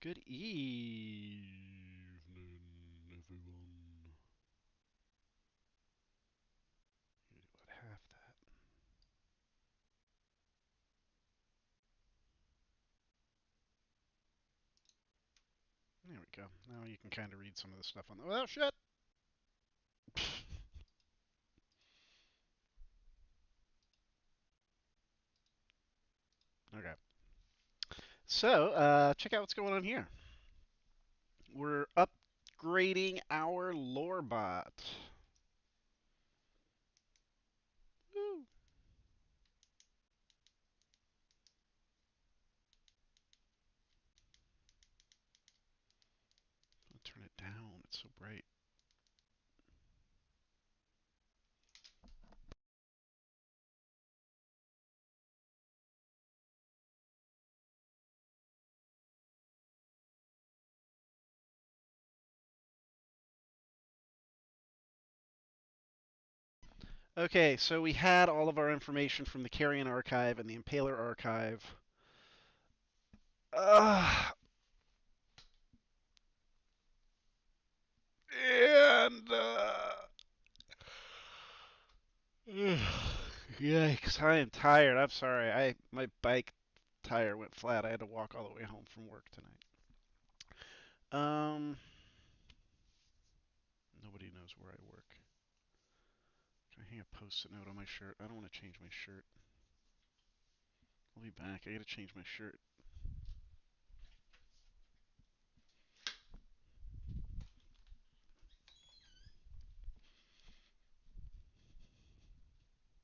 Good evening, everyone. You do about half that. There we go. Now you can kind of read some of the stuff on the. Oh shit! Okay. So, check out what's going on here. We're upgrading our Lore-bot. Woo. I'll turn it down. It's so bright. Okay, so we had all of our information from the Carrion Archive and the Impaler Archive. And yikes! I am tired. I'm sorry. My bike tire went flat. I had to walk all the way home from work tonight. Um, Nobody knows where I work. Can I hang a post-it note on my shirt? I don't want to change my shirt. I'll be back. I gotta change my shirt. This shirt is on me. Flipped or something.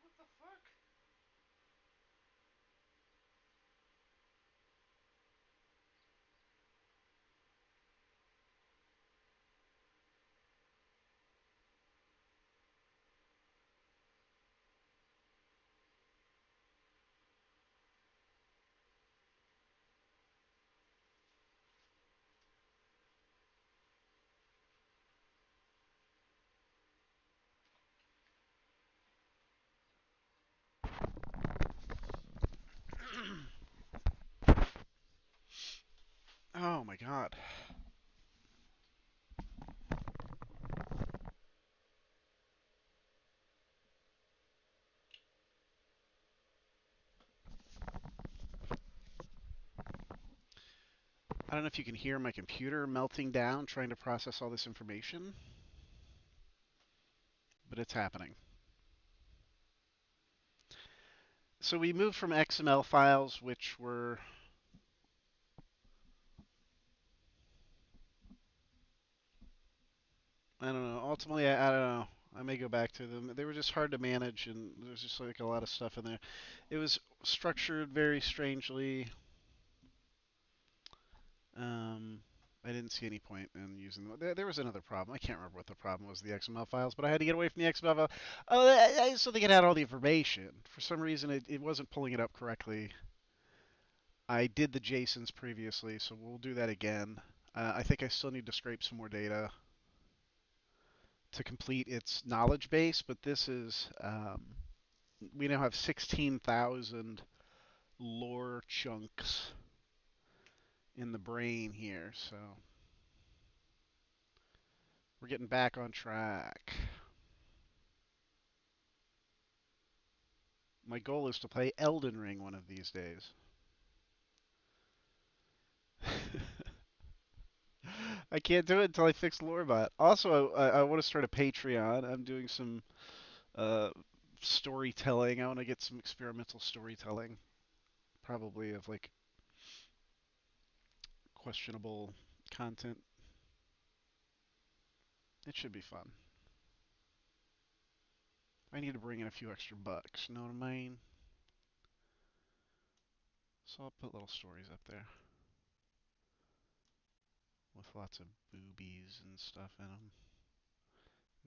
What the fuck? Oh my god. don't know if you can hear my computer melting down trying to process all this information, but it's happening. So we moved from XML files, which were I don't know. Ultimately, I don't know. I may go back to them. They were just hard to manage, and there's just like a lot of stuff in there. It was structured very strangely. Um, I didn't see any point in using them. There was another problem. I can't remember what the problem was, the XML files, but I had to get away from the XML file. Oh, I still think it had all the information. For some reason, it wasn't pulling it up correctly. I did the JSONs previously, so we'll do that again. I think I still need to scrape some more data to complete its knowledge base, but this is, we now have 16,000 lore chunks in the brain here, so we're getting back on track. My goal is to play Elden Ring one of these days. I can't do it until I fix Lore-bot. Also, I want to start a Patreon. I'm doing some uh, storytelling. I want to get some experimental storytelling, probably of like questionable content. It should be fun. I need to bring in a few extra bucks. You know what I mean? So I'll put little stories up there with lots of boobies and stuff in them.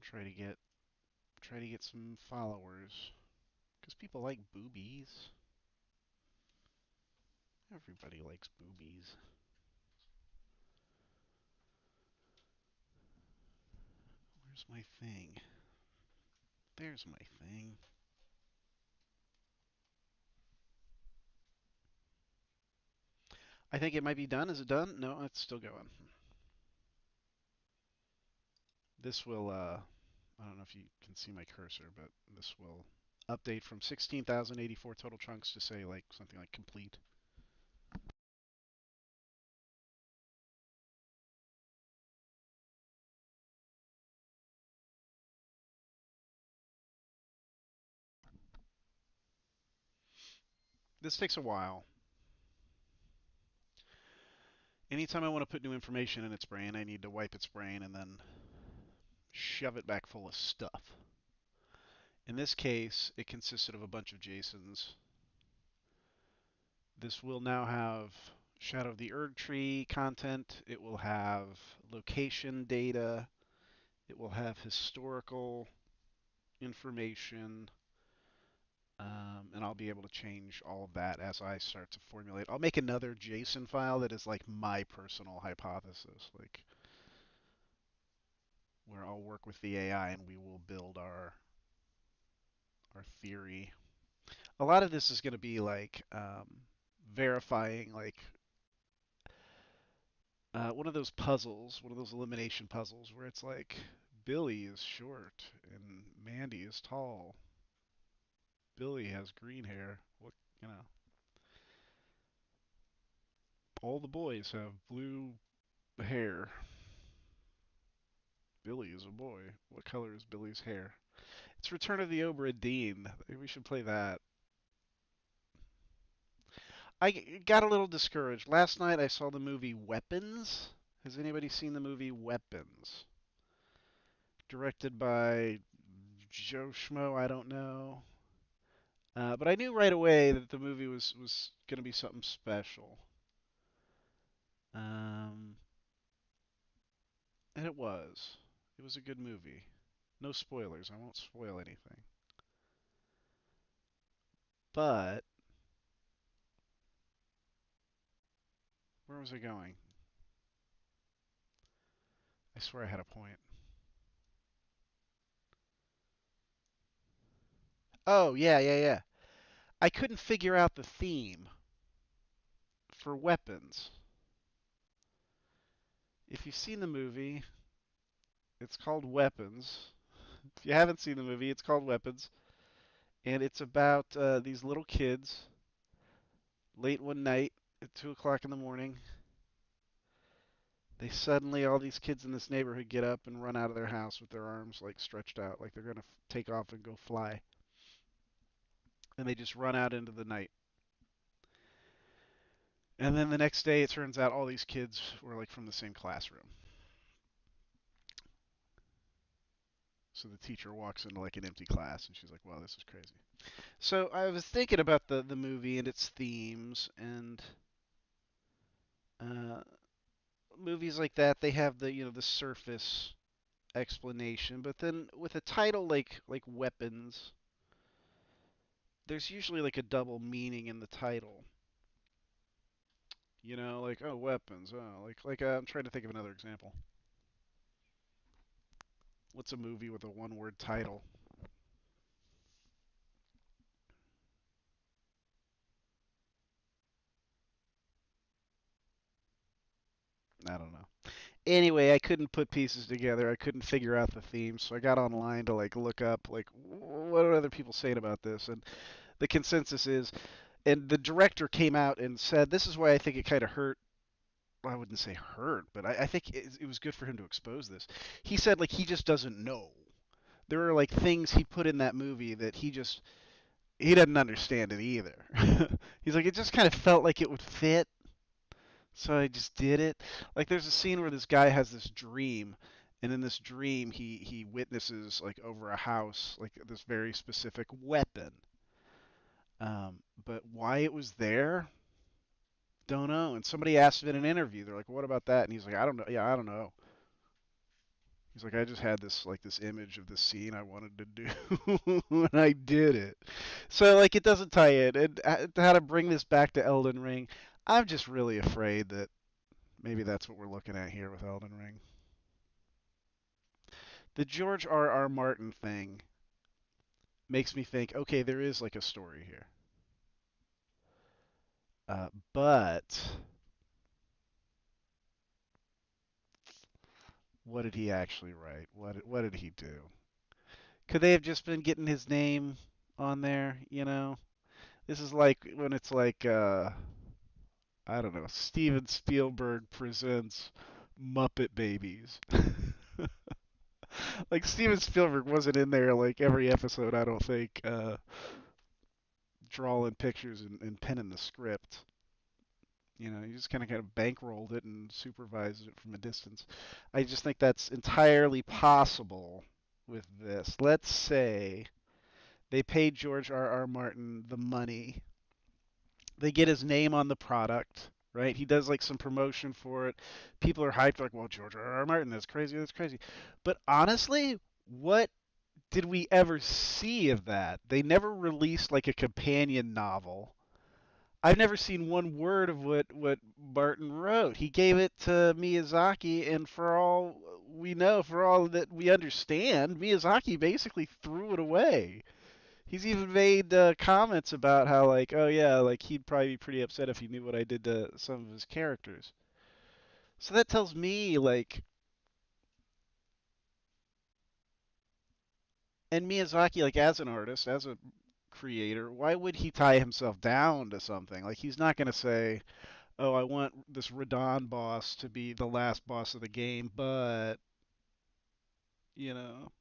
Try to get some followers because people like boobies. Everybody likes boobies. Where's my thing? There's my thing. I think it might be done. Is it done? No, it's still going. This will, I don't know if you can see my cursor, but this will update from 16,084 total chunks to say like something like complete. This takes a while. Anytime I want to put new information in its brain, I need to wipe its brain and then shove it back full of stuff. In this case, it consisted of a bunch of JSONs. This will now have Shadow of the Erd Tree content. It will have location data. It will have historical information. And I'll be able to change all of that as I start to formulate. I'll make another JSON file that is like my personal hypothesis, like where I'll work with the AI and we will build our theory. A lot of this is going to be like verifying like one of those puzzles, one of those elimination puzzles where it's like Billy is short and Mandy is tall. Billy has green hair. What, you know, all the boys have blue hair. Billy is a boy. What color is Billy's hair? It's Return of the Obra Dinn. We should play that. I got a little discouraged. Last night I saw the movie Weapons. Has anybody seen the movie Weapons? Directed by Joe Schmo, I don't know. But I knew right away that the movie was going to be something special. Um, and it was. It was a good movie. No spoilers. I won't spoil anything. But where was I going? I swear I had a point. Oh, yeah, yeah, yeah. I couldn't figure out the theme for Weapons. If you've seen the movie, it's called Weapons. If you haven't seen the movie, it's called Weapons. And it's about these little kids late one night at 2 o'clock in the morning. They suddenly, all these kids in this neighborhood get up and run out of their house with their arms like stretched out, like they're gonna take off and go fly. And they just run out into the night. And then the next day, it turns out all these kids were like from the same classroom. So the teacher walks into like an empty class, and she's like, "Wow, this is crazy." So I was thinking about the movie and its themes, and uh, movies like that, they have the the surface explanation, but then with a title like Weapons, there's usually like a double meaning in the title. Like, oh, weapons. Oh, I'm trying to think of another example. What's a movie with a one-word title? I don't know. Anyway, I couldn't put pieces together. I couldn't figure out the theme, so I got online to like look up like what are other people saying about this, and the consensus is, and the director came out and said this is why I think it kind of hurt. Well, I wouldn't say hurt, but I think it was good for him to expose this. He said like he just doesn't know. There are like things he put in that movie that he doesn't understand it either. He's like it just kind of felt like it would fit, so I just did it. Like there's a scene where this guy has this dream, and in this dream he witnesses like over a house like this very specific weapon. But why it was there, don't know. And somebody asked him in an interview, they're like, "What about that?" And he's like, "I don't know. Yeah, I don't know." He's like, "I just had this image of this scene I wanted to do, and I did it." So like it doesn't tie in. And how to bring this back to Elden Ring? I'm just really afraid that maybe that's what we're looking at here with Elden Ring. The George R. R. Martin thing makes me think, okay, there is like a story here. But what did he actually write? What did he do? Could they have just been getting his name on there, This is like when it's like I don't know, Steven Spielberg presents Muppet Babies. Like Steven Spielberg wasn't in there like every episode, I don't think, drawing pictures and penning the script. You just kind of bankrolled it and supervised it from a distance. I just think that's entirely possible with this. Let's say they paid George R. R. Martin the money. They get his name on the product, right? He does like some promotion for it. People are hyped, like, well, George R. R. Martin, that's crazy, that's crazy. But honestly, what did we ever see of that? They never released like a companion novel. I've never seen one word of what Barton wrote. He gave it to Miyazaki, and for all we know, for all that we understand, Miyazaki basically threw it away. He's even made comments about how, like, oh yeah, like he'd probably be pretty upset if he knew what I did to some of his characters. So that tells me, like, and Miyazaki, like, as an artist, as a creator, why would he tie himself down to something? Like, he's not going to say, oh, I want this Radon boss to be the last boss of the game, but, you know,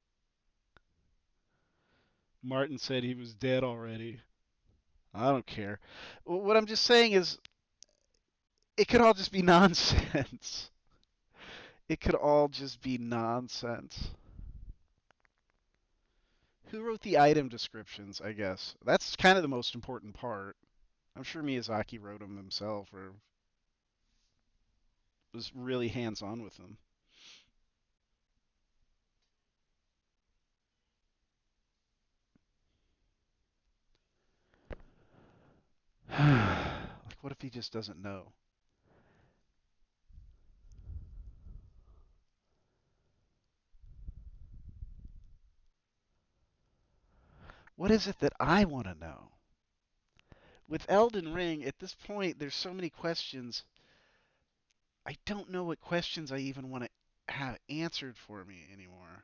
Martin said he was dead already. I don't care. What I'm just saying is, it could all just be nonsense. It could all just be nonsense. Who wrote the item descriptions, I guess? That's kind of the most important part. I'm sure Miyazaki wrote them himself or was really hands on with them. Like, what if he just doesn't know? What is it that I want to know? With Elden Ring, at this point, there's so many questions. I don't know what questions I even want to have answered for me anymore.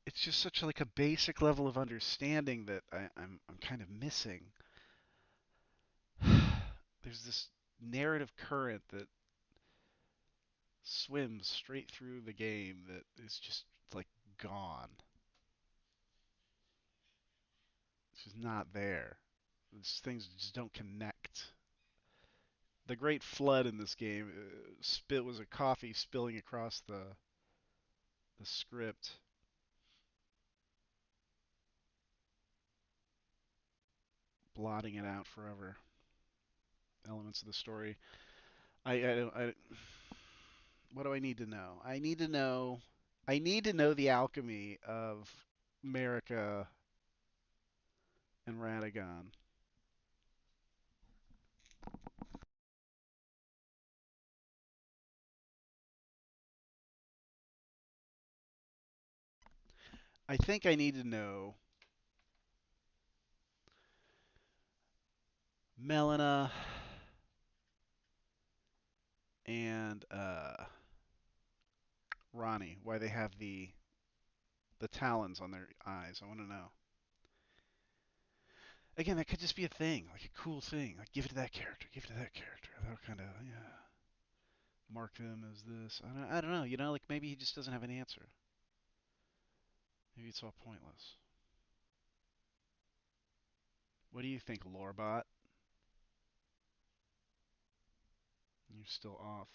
It's just such like a basic level of understanding that I'm kind of missing. There's this. narrative current that swims straight through the game that is just like gone. It's just not there. These things just don't connect. The great flood in this game was a coffee spilling across the script, blotting it out forever. Elements of the story. I what do I need to know? I need to know the alchemy of America and Radagon. I think I need to know Melina and Ronnie, why they have the talons on their eyes. I want to know. Again, that could just be a thing, like a cool thing. Like give it to that character, give it to that character. That'll kind of mark them as this. I don't know. You know, like maybe he just doesn't have an answer. Maybe it's all pointless. What do you think, Lore-bot? You're still off.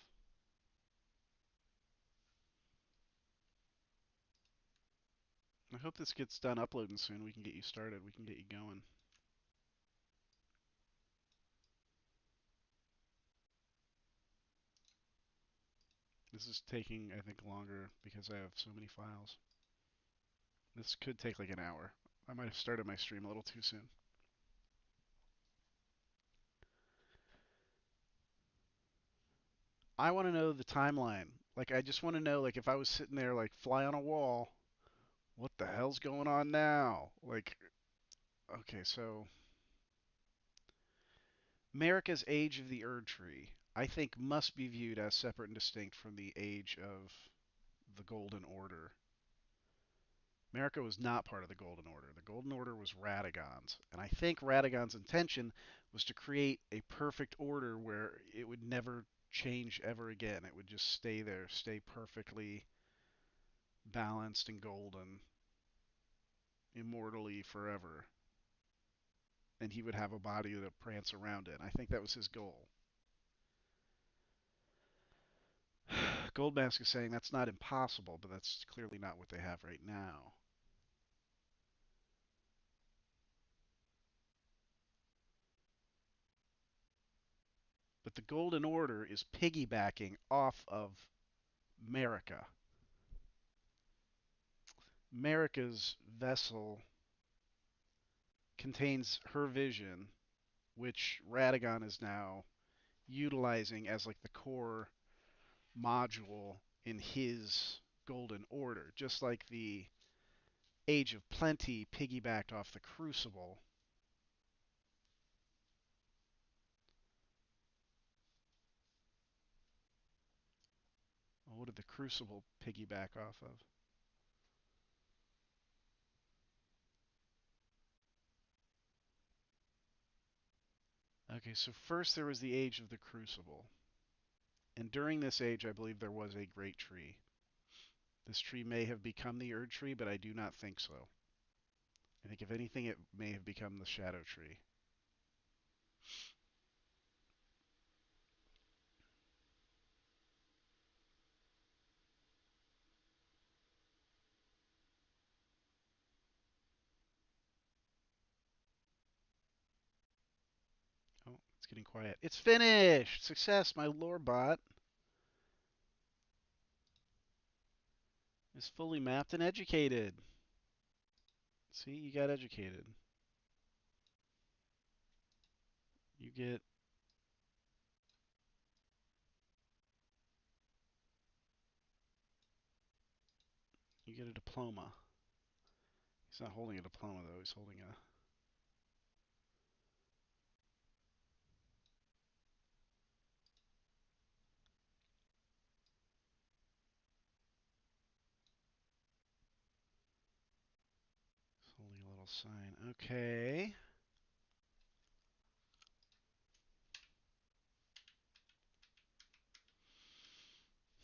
I hope this gets done uploading soon. We can get you started. We can get you going. This is taking, I think, longer because I have so many files. This could take like an hour. I might have started my stream a little too soon. I want to know the timeline. Like, I just want to know, like, if I was sitting there, like, fly on a wall, what the hell's going on now? Like, okay, so America's Age of the Erd Tree, I think, must be viewed as separate and distinct from the age of the Golden Order. America was not part of the Golden Order. The Golden Order was Radagon's. And I think Radagon's intention was to create a perfect order where it would never change ever again. It would just stay there, stay perfectly balanced and golden, immortally forever. And he would have a body to prance around in. I think that was his goal. Goldmask is saying that's not impossible, but that's clearly not what they have right now. But the Golden Order is piggybacking off of America. America's vessel contains her vision, which Radagon is now utilizing as like the core module in his Golden Order, just like the Age of Plenty piggybacked off the Crucible. Well, what did the Crucible piggyback off of? Okay, so first there was the Age of the Crucible. And during this age, I believe there was a great tree. This tree may have become the Erd Tree, but I do not think so. I think if anything, it may have become the Shadow Tree. Oh, it's getting quiet. It's finished! Success, my Lore-bot is fully mapped and educated. See, you got educated. You get you get a diploma. He's not holding a diploma though. He's holding a little sign. Okay.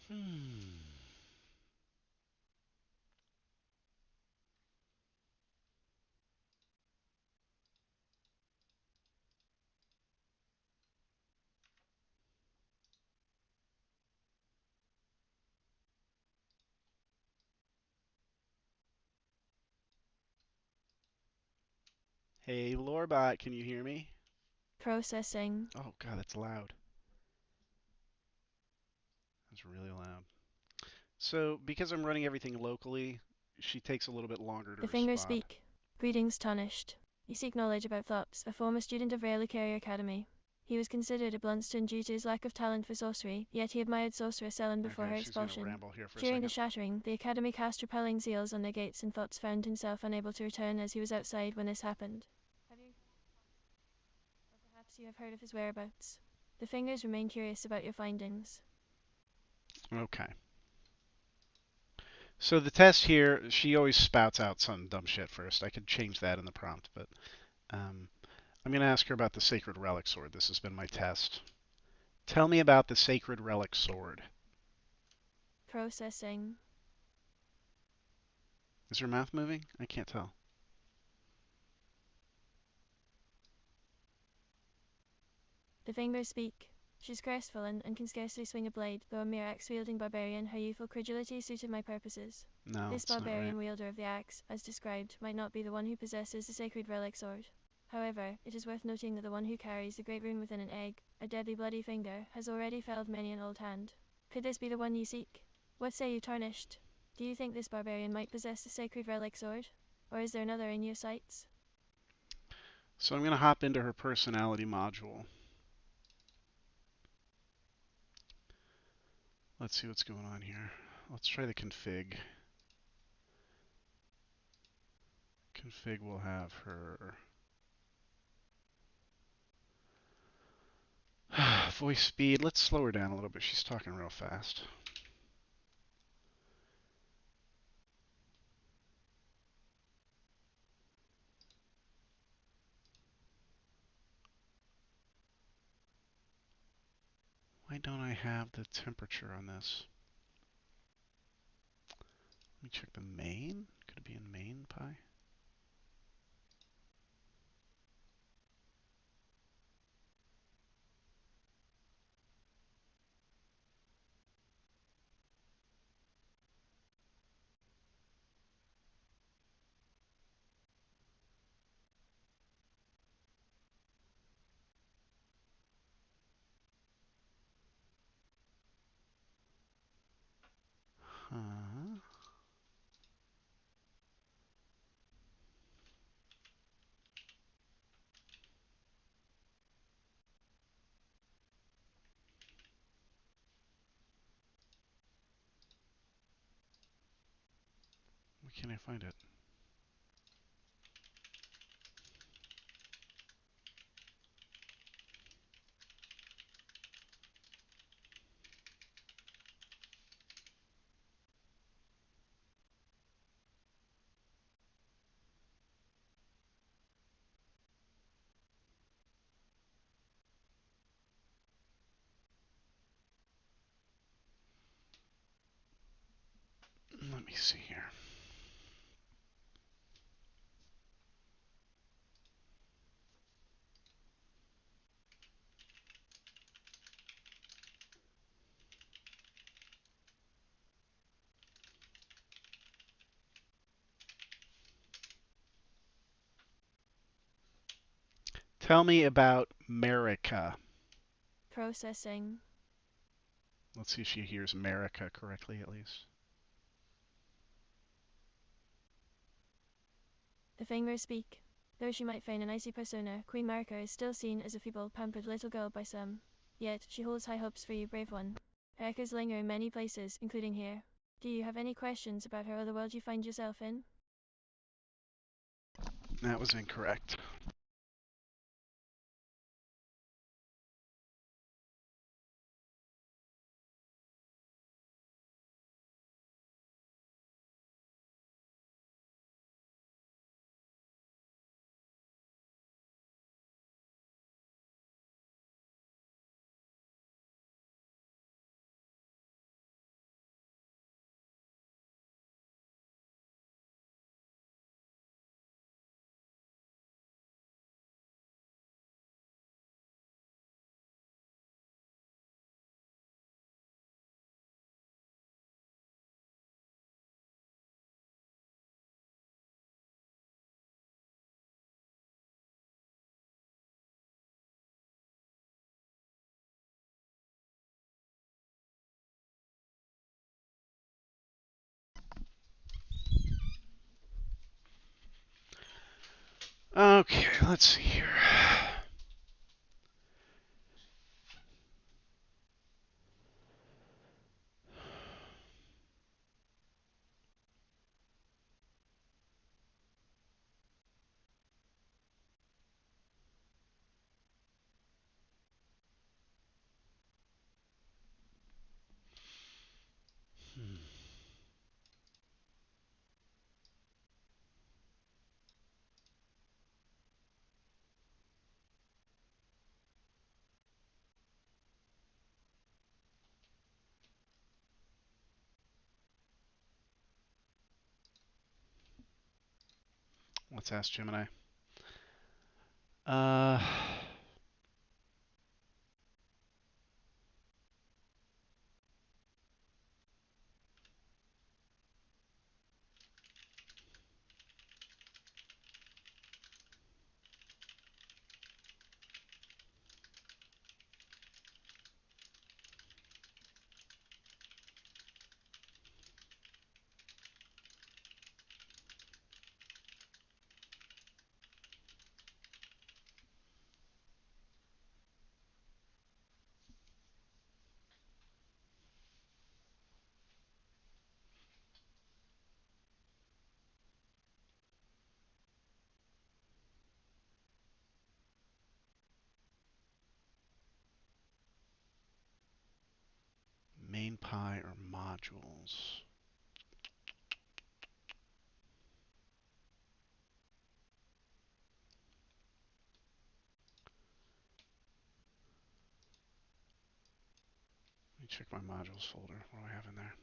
Hmm. Hey, Lore-bot, can you hear me? Processing. Oh god, that's loud. That's really loud. So, because I'm running everything locally, she takes a little bit longer to The fingers respond. speak. Greetings, tarnished. You seek knowledge about Thops, a former student of Rayleigh Carrier Academy. He was considered a Blunston due to his lack of talent for sorcery, yet he admired Sorceress Ellen before Okay, her she's gonna expulsion. ramble here for a During the second. shattering, the Academy cast repelling seals on their gates and Thops found himself unable to return as he was outside when this happened. Have you or perhaps you have heard of his whereabouts? The fingers remain curious about your findings. Okay. So the test here, she always spouts out some dumb shit first. I could change that in the prompt, but um, I'm going to ask her about the Sacred Relic Sword. This has been my test. Tell me about the Sacred Relic Sword. Processing. Is her mouth moving? I can't tell. The fingers speak. She's crestfallen and can scarcely swing a blade, though a mere axe-wielding barbarian, her youthful credulity suited my purposes. No, This it's not right. barbarian wielder of the axe, as described, might not be the one who possesses the sacred relic sword. However, it is worth noting that the one who carries the great rune within an egg, a deadly bloody finger, has already felled many an old hand. Could this be the one you seek? What say you, tarnished? Do you think this barbarian might possess the sacred relic sword? Or is there another in your sights? So I'm going to hop into her personality module. Let's see what's going on here. Let's try the config. Config will have her voice speed. Let's slow her down a little bit. She's talking real fast. Why don't I have the temperature on this? Let me check the main. Could it be in main pi? Huh. Why can't I find it? Let me see here. Tell me about America. Processing. Let's see if she hears America correctly at least. The fingers speak. Though she might feign an icy persona, Queen Marika is still seen as a feeble, pampered little girl by some. Yet, she holds high hopes for you, brave one. Her echoes linger in many places, including here. Do you have any questions about her or the world you find yourself in? That was incorrect. Okay, let's see here. Hmm. Let's ask Gemini. Uh, main pie or modules? Let me check my modules folder. What do I have in there?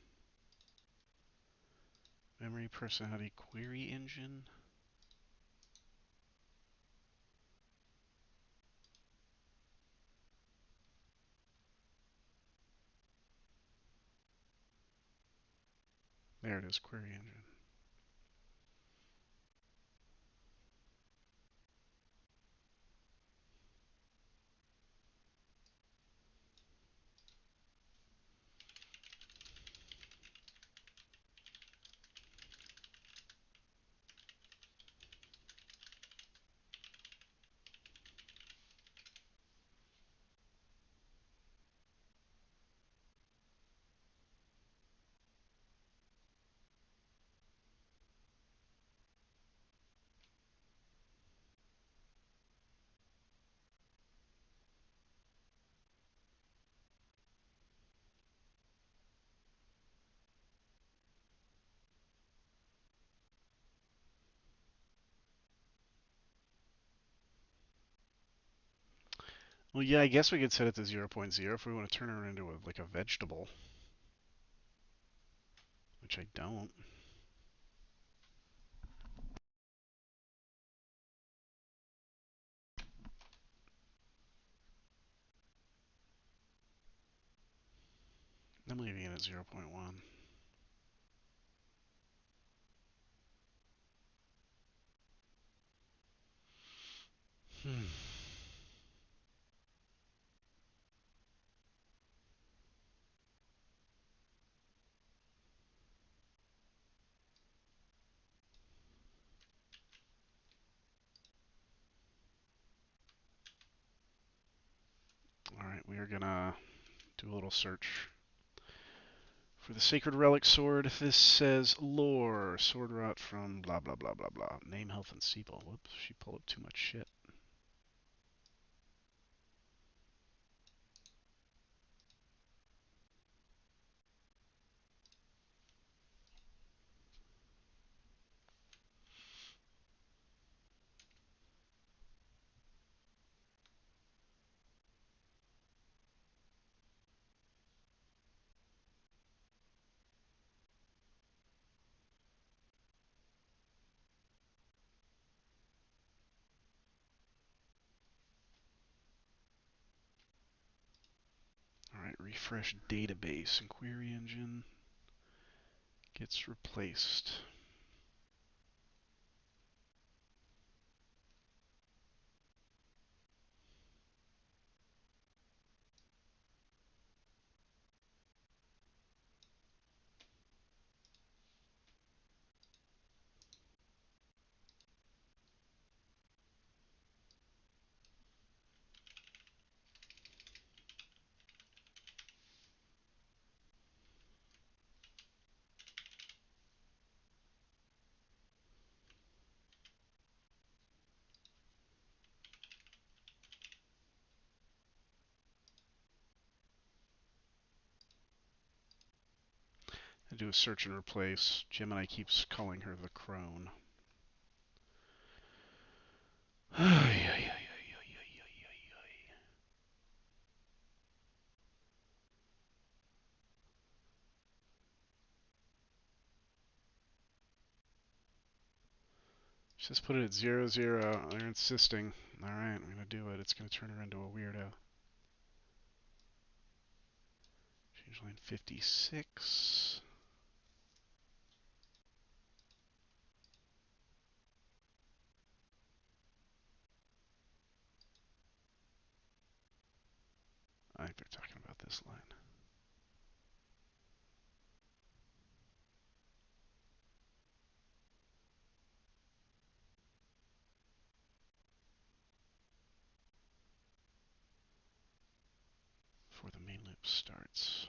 Memory, personality, query engine. There it is, query engine. Well, yeah, I guess we could set it to 0.0 if we want to turn her into like a vegetable, which I don't. I'm leaving it at 0.1. Hmm. All right, we are gonna do a little search for the Sacred Relic Sword. This says lore, sword rot from blah blah blah blah blah. Name, health, and Seeple. Whoops, she pulled up too much shit. All right, refresh database and query engine gets replaced. I do a search and replace. Gemini keeps calling her the crone. Just put it at 0, 0. They're insisting. Alright, I'm gonna do it. It's gonna turn her into a weirdo. Change line 56. I think they're talking about this line. Before the main loop starts.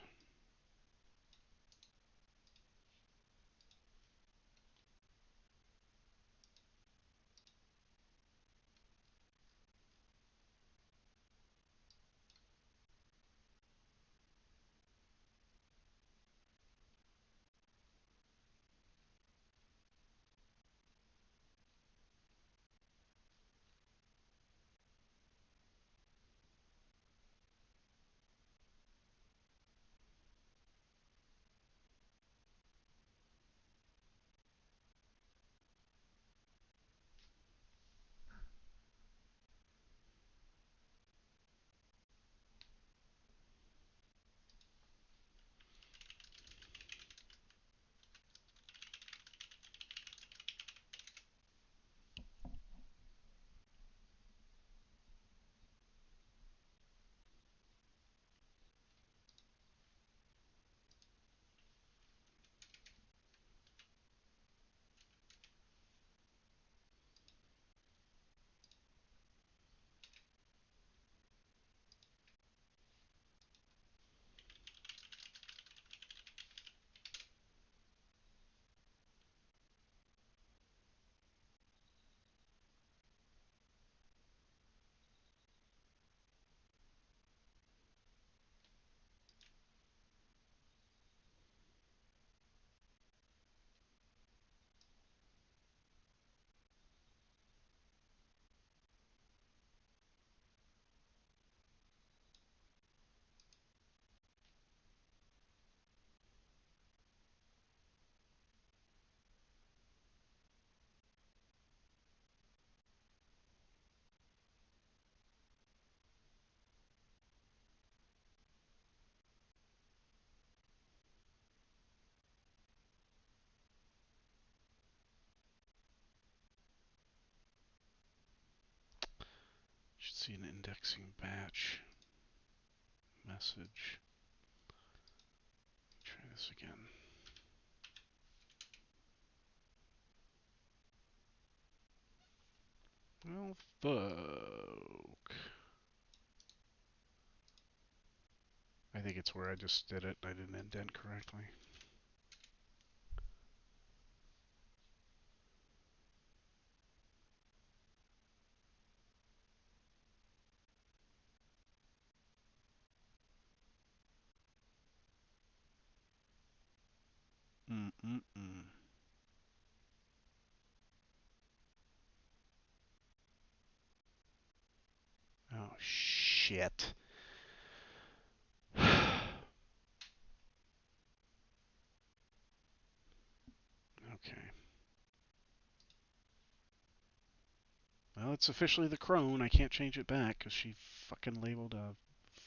Should see an indexing batch. Message. Try this again. Well, fuck. I think it's where I just did it. I didn't indent correctly. Mm-mm-mm. Oh, shit. Okay. Well, it's officially the crone. I can't change it back because she fucking labeled a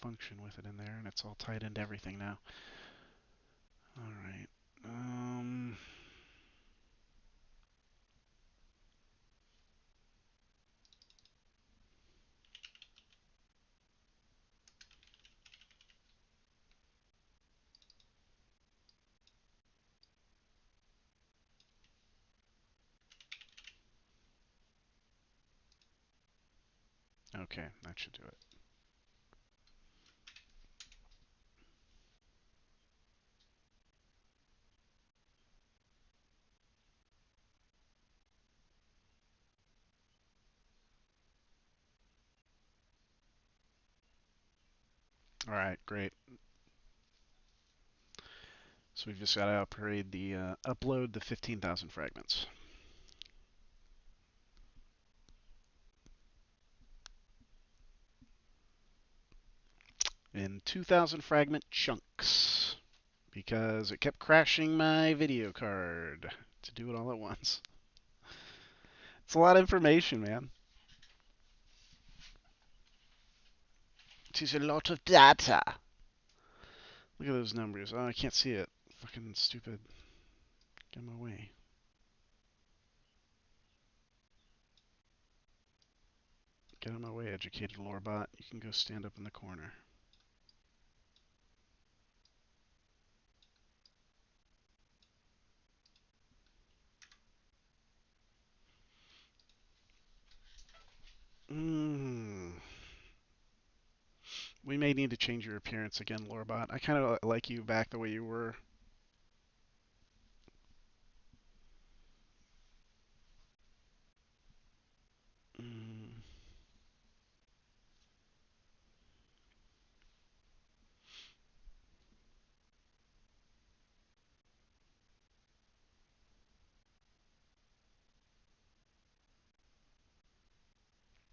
function with it in there, and it's all tied into everything now. Alright. Okay, that should do it. Alright, great. So we've just got to upload the 15,000 fragments. In 2,000 fragment chunks because it kept crashing my video card to do it all at once. It's a lot of information, man. It is a lot of data. Look at those numbers. Oh, I can't see it. Fucking stupid. Get in my way. Get out of my way, educated lore-bot. You can go stand up in the corner. Mm. We may need to change your appearance again, lore-bot. I kind of like you back the way you were. Mm.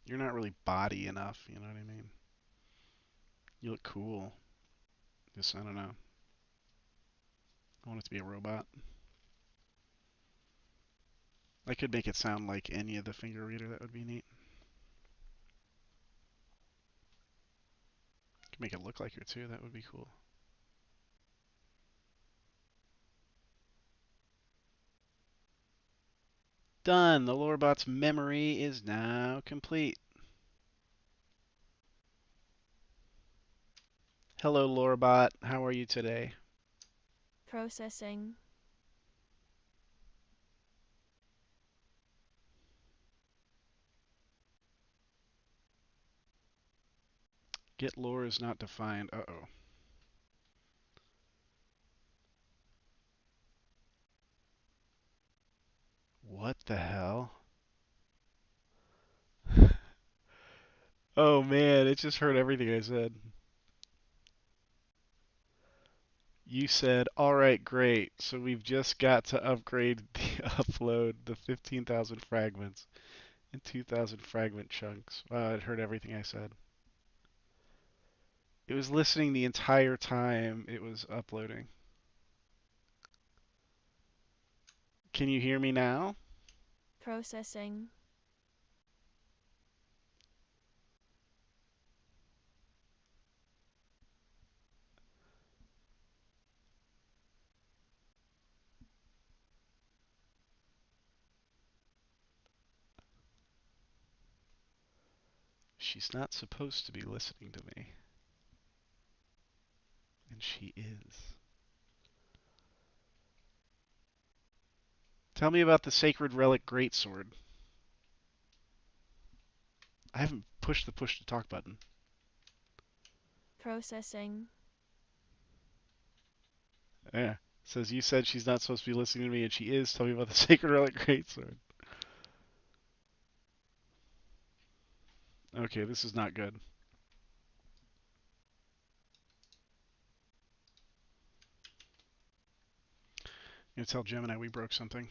You're not really body enough, you know what I mean? You look cool. Just, I don't know. I want it to be a robot. I could make it sound like any of the finger reader. That would be neat. Could make it look like her too. That would be cool. Done. The lore-bot's memory is now complete. Hello, lore-bot. How are you today? Processing. Get lore is not defined. Uh-oh. What the hell? Oh man, it just heard everything I said. You said, alright, great. So we've just got to upgrade the upload the 15,000 fragments in 2,000 fragment chunks. Wow, it heard everything I said. It was listening the entire time it was uploading. Can you hear me now? Processing. She's not supposed to be listening to me. And she is. Tell me about the Sacred Relic Greatsword. I haven't pushed the push to talk button. Processing. Yeah. It says you said she's not supposed to be listening to me, and she is. Tell me about the Sacred Relic Greatsword. Okay, this is not good. I'm gonna tell Gemini we broke something.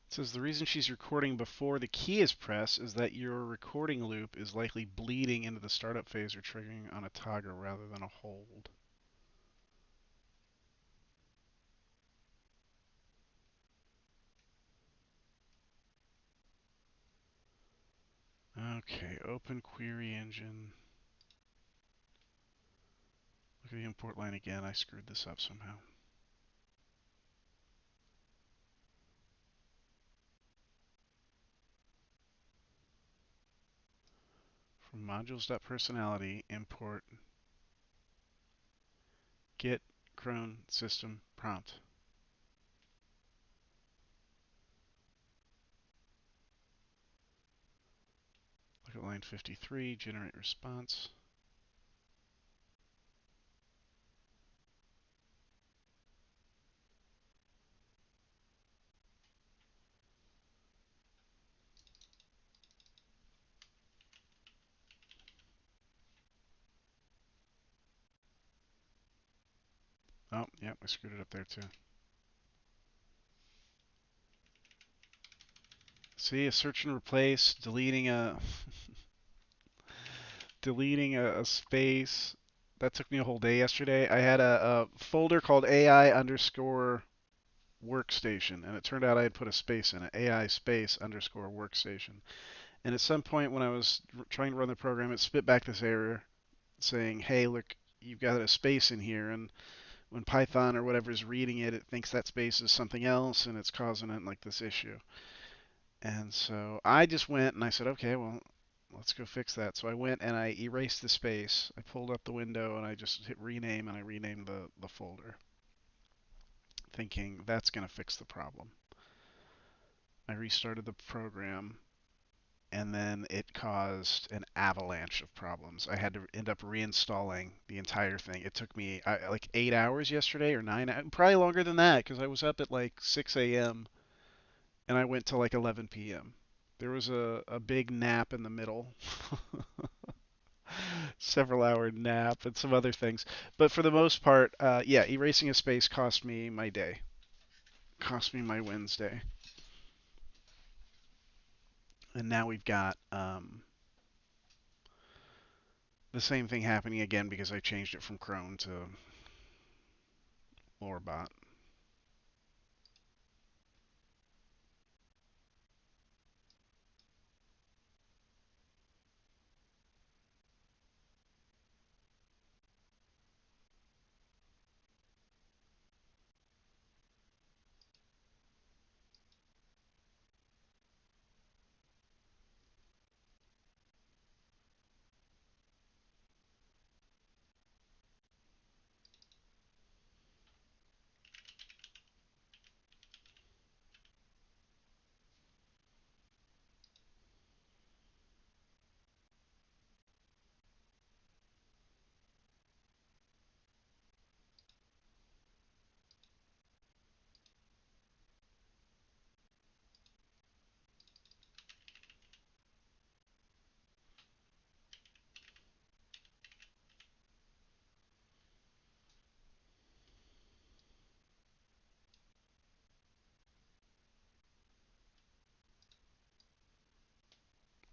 It says the reason she's recording before the key is pressed is that your recording loop is likely bleeding into the startup phase or triggering on a toggle rather than a hold. Okay, open query engine. Look at the import line again. I screwed this up somehow. From modules.personality, import get cron system prompt. Look at line 53, generate response. Oh, yeah, I screwed it up there too. See, a search and replace, deleting a deleting a space. That took me a whole day yesterday. I had a folder called AI underscore workstation, and it turned out I had put a space in it, AI space underscore workstation. And at some point when I was trying to run the program, it spit back this error saying, hey, look, you've got a space in here, and when Python or whatever is reading it, it thinks that space is something else, and it's causing it like this issue. And so I just went and I said, okay, well, let's go fix that. So I went and I erased the space. I pulled up the window and I just hit rename and I renamed the folder, thinking that's going to fix the problem. I restarted the program and then it caused an avalanche of problems. I had to end up reinstalling the entire thing. It took me like 8 hours yesterday or probably longer than that because I was up at like 6 a.m. and I went till like 11 p.m. There was a big nap in the middle. Several hour nap and some other things. But for the most part, yeah, erasing a space cost me my day, cost me my Wednesday. And now we've got the same thing happening again because I changed it from Chrome to Lore-bot.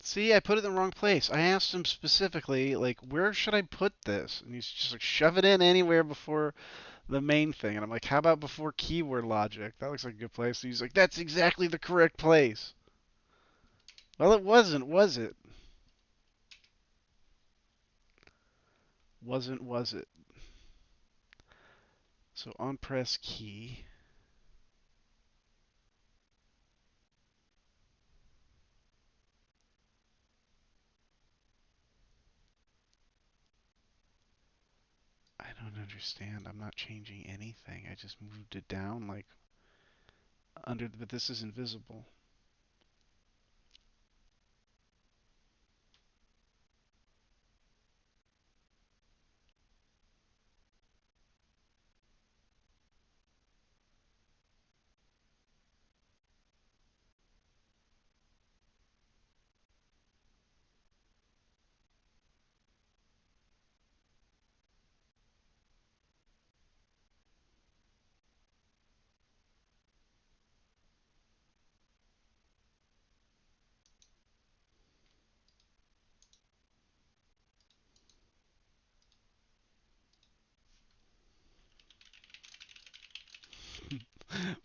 See, I put it in the wrong place. I asked him specifically, like, where should I put this? And he's just like, shove it in anywhere before the main thing. And I'm like, how about before keyword logic? That looks like a good place. And he's like, that's exactly the correct place. Well, it wasn't, was it? Wasn't, was it? So on press key. I don't understand. I'm not changing anything. I just moved it down like under, but this is invisible.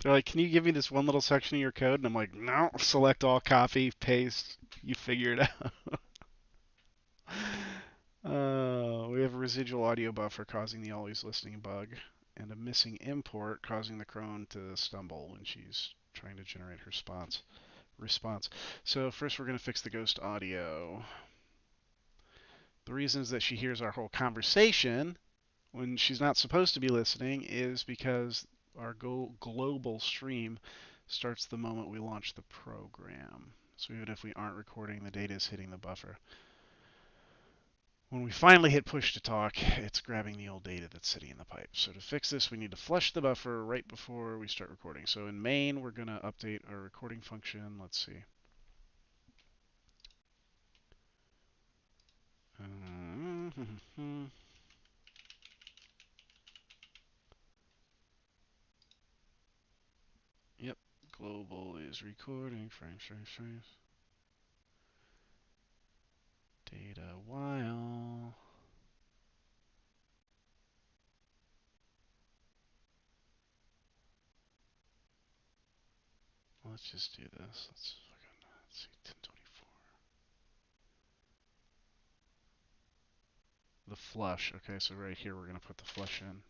They're like, can you give me this one little section of your code? And I'm like, no. Select all, copy, paste. You figure it out. We have a residual audio buffer causing the always listening bug, and a missing import causing the crone to stumble when she's trying to generate her response. So first we're going to fix the ghost audio. The reasons that she hears our whole conversation when she's not supposed to be listening is because our global stream starts the moment we launch the program. So even if we aren't recording, the data is hitting the buffer. When we finally hit push to talk, it's grabbing the old data that's sitting in the pipe. So to fix this, we need to flush the buffer right before we start recording. So in main, we're going to update our recording function. Let's see. Yep, global is recording. Frames. Data while. Let's just do this. Let's see, 1024. The flush. Okay, so right here we're gonna put the flush in.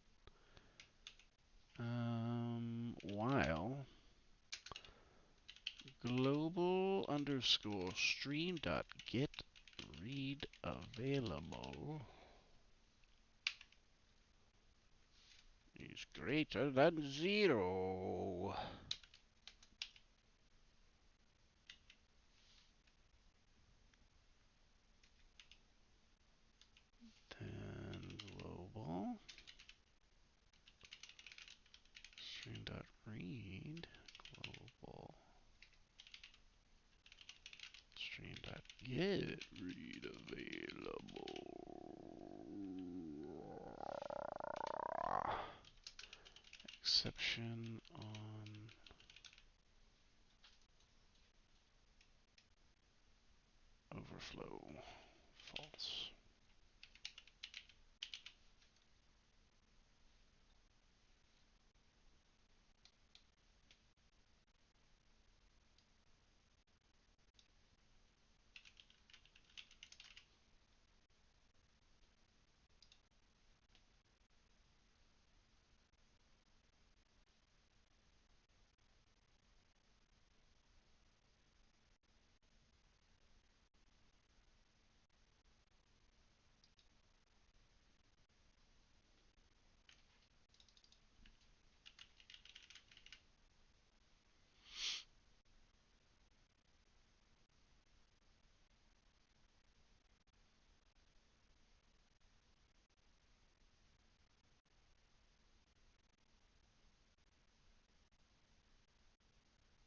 While global underscore stream dot get read available is greater than 0. Then global stream dot read global stream dot get read available exception on overflow false.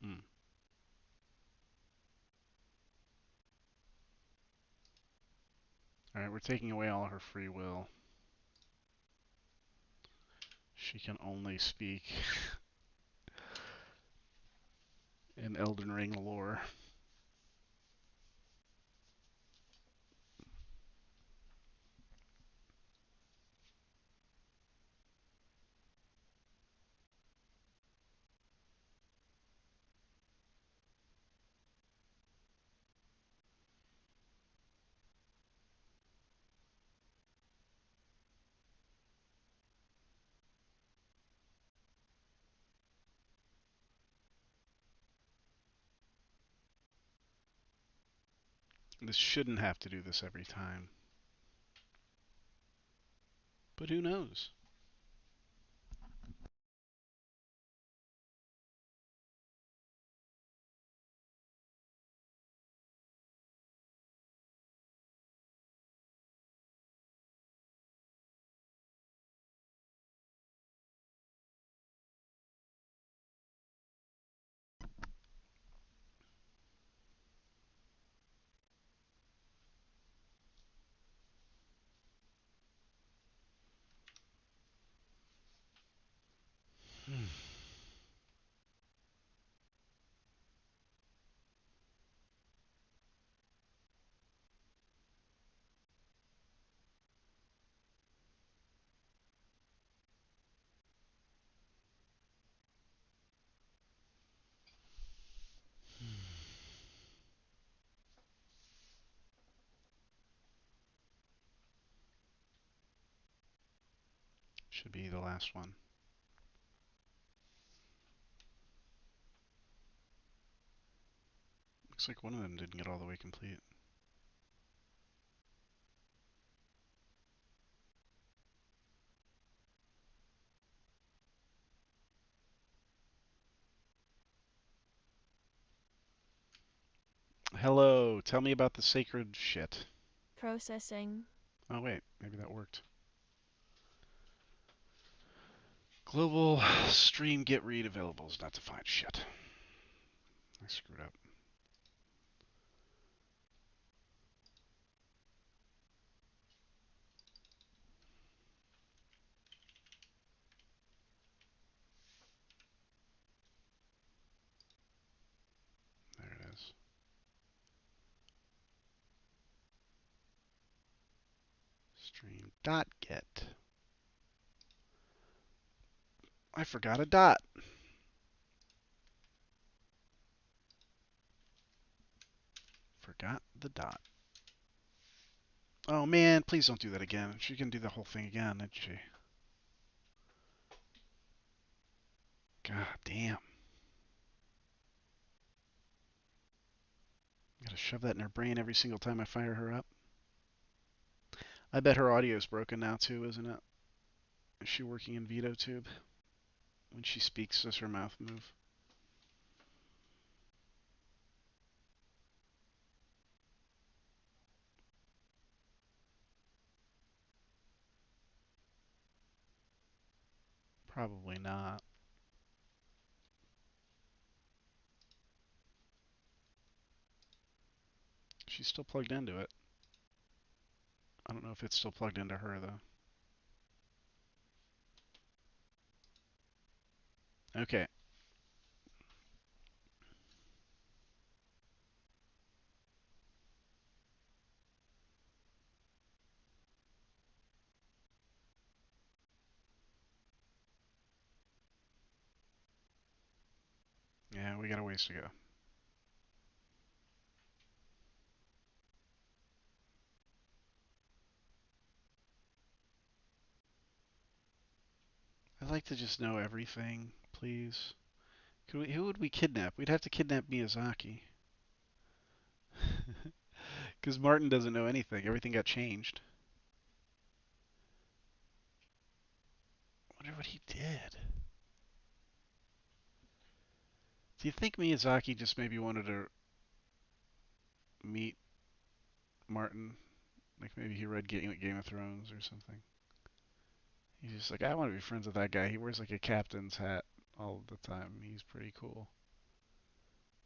Mm. All right, we're taking away all her free will. She can only speak in Elden Ring lore. This shouldn't have to do this every time, but who knows? Should be the last one. Looks like one of them didn't get all the way complete. Hello, tell me about the sacred shit. Processing. Oh wait, maybe that worked. Global stream get read available is not defined. Shit. I screwed up. There it is. Stream dot get. I forgot a dot. Forgot the dot. Oh man, please don't do that again. She can do the whole thing again, didn't she? God damn. Gotta shove that in her brain every single time I fire her up. I bet her audio's broken now too, isn't it? Is she working in VitoTube? When she speaks, does her mouth move? Probably not. She's still plugged into it. I don't know if it's still plugged into her though. Okay. Yeah, we got a ways to go. I'd like to just know everything, please. Who would we kidnap? We'd have to kidnap Miyazaki. Because Martin doesn't know anything. Everything got changed. I wonder what he did. Do you think Miyazaki just maybe wanted to meet Martin? Like maybe he read Game of Thrones or something. He's just like, I want to be friends with that guy. He wears like a captain's hat all the time. He's pretty cool.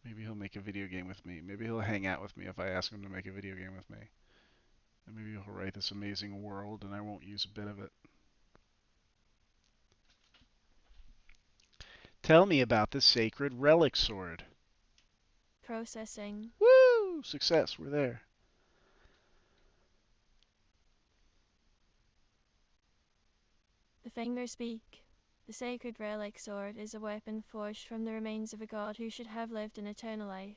Maybe he'll make a video game with me. Maybe he'll hang out with me if I ask him to make a video game with me. And maybe he'll write this amazing world and I won't use a bit of it. Tell me about the sacred relic sword. Processing. Woo! Success. We're there. The fingers speak. The sacred relic sword is a weapon forged from the remains of a god who should have lived an eternal life.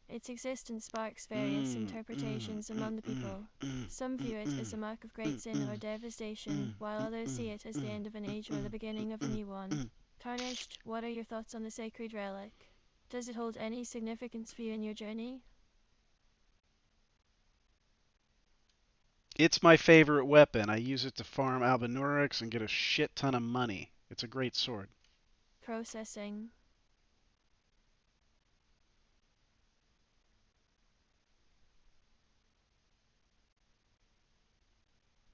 Its existence sparks various interpretations among the people. Some view it as a mark of great sin or devastation, while others see it as the end of an age or the beginning of a new one. Tarnished, what are your thoughts on the sacred relic? Does it hold any significance for you in your journey? It's my favorite weapon. I use it to farm Albinurix and get a shit ton of money. It's a great sword. Processing.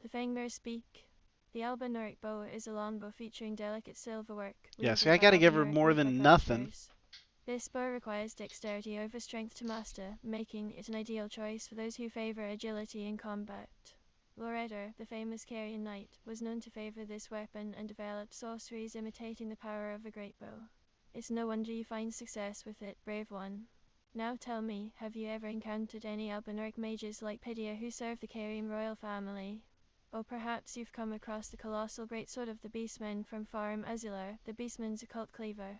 The fingers speak. The Albinuric bow is a longbow featuring delicate silverwork Yeah, see, wielded I by gotta give her Albinuric more than nothing. woodwork-crafters. This bow requires dexterity over strength to master, making it an ideal choice for those who favor agility in combat. Loretter, the famous Carian knight, was known to favor this weapon and developed sorceries imitating the power of a great bow. It's no wonder you find success with it, brave one. Now tell me, have you ever encountered any Albinuric mages like Pidia who serve the Carian royal family? Or perhaps you've come across the colossal greatsword of the Beastmen from Farum Azula, the Beastmen's occult cleaver.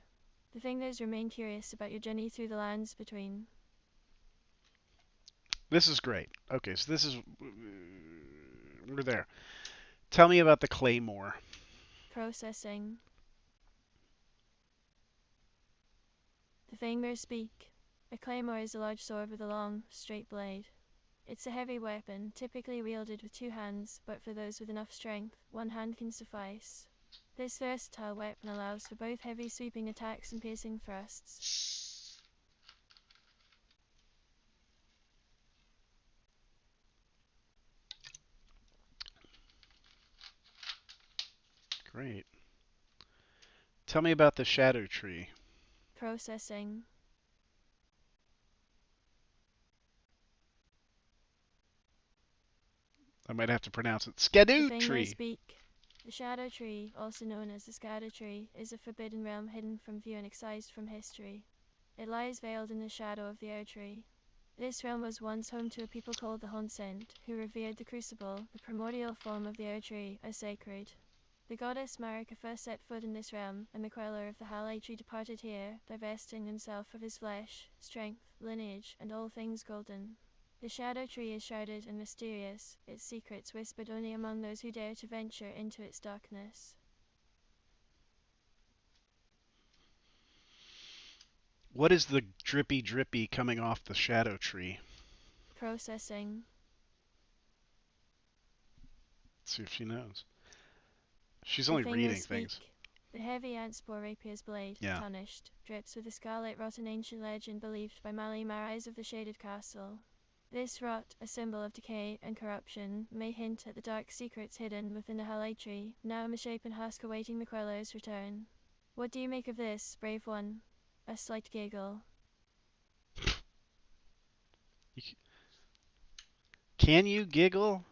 The Fingers remain curious about your journey through the lands between. This is great. Okay, so this is we're there. Tell me about the claymore. Processing. The fingers speak. A claymore is a large sword with a long, straight blade. It's a heavy weapon, typically wielded with two hands, but for those with enough strength, one hand can suffice. This versatile weapon allows for both heavy sweeping attacks and piercing thrusts. Great. Tell me about the shadow tree. Processing. I might have to pronounce it. The Skadoo fingers tree. speak. The Shadow Tree, also known as the Scada Tree, is a forbidden realm hidden from view and excised from history. It lies veiled in the shadow of the Air Tree. This realm was once home to a people called the Honsent, who revered the Crucible, the primordial form of the Air Tree, as sacred. The goddess Marika first set foot in this realm, and the queller of the Halai Tree departed here, divesting himself of his flesh, strength, lineage, and all things golden. The Shadow Tree is shrouded and mysterious, its secrets whispered only among those who dare to venture into its darkness. What is the drippy drippy coming off the shadow tree? Processing. Let's see if she knows. She's The only fingers reading things. speak. The heavy ant spore rapier's blade, Yeah. tarnished, drips with the scarlet rot, an ancient legend believed by Mali Marais of the Shaded Castle. This rot, a symbol of decay and corruption, may hint at the dark secrets hidden within the Halai Tree, now a misshapen husk awaiting the queller's return. What do you make of this, brave one? A slight giggle. Can you giggle?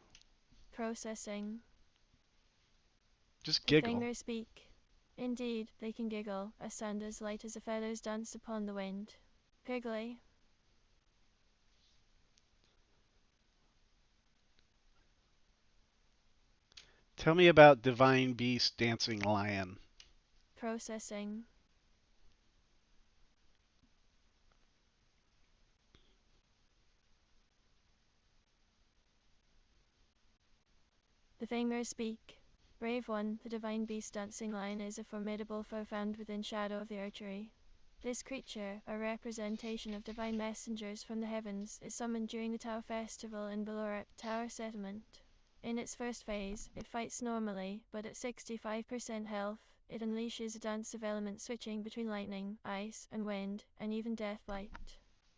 Processing. Just The giggle. fingers speak. Indeed, they can giggle, a sound as light as a feather's danced upon the wind. Piggly. Tell me about divine beast dancing lion. Processing. The fingers speak. Brave one, the divine beast dancing lion is a formidable foe found within shadow of the Air Tree. This creature, a representation of divine messengers from the heavens, is summoned during the Tau Festival in Ballarat Tower Settlement. In its first phase, it fights normally, but at 65% health, it unleashes a dance of elements switching between lightning, ice, and wind, and even deathblight.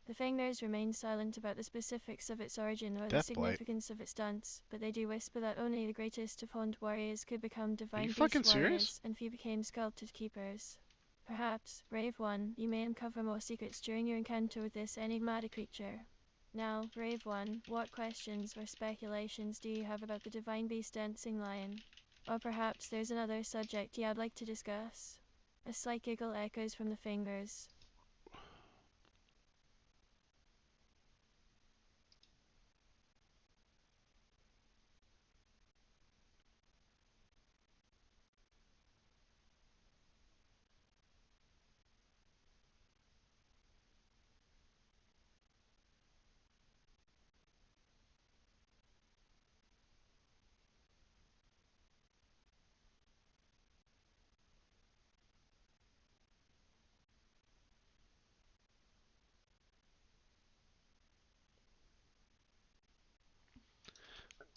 The fingers remain silent about the specifics of its origin or the Deathblight. significance of its dance, but they do whisper that only the greatest of horned warriors could become Are you divine fucking beast serious? warriors, and few became sculpted keepers. Perhaps, brave one, you may uncover more secrets during your encounter with this enigmatic creature. Now, brave one, what questions or speculations do you have about the divine beast dancing lion? Or perhaps there's another subject you'd like to discuss? A slight giggle echoes from the fingers.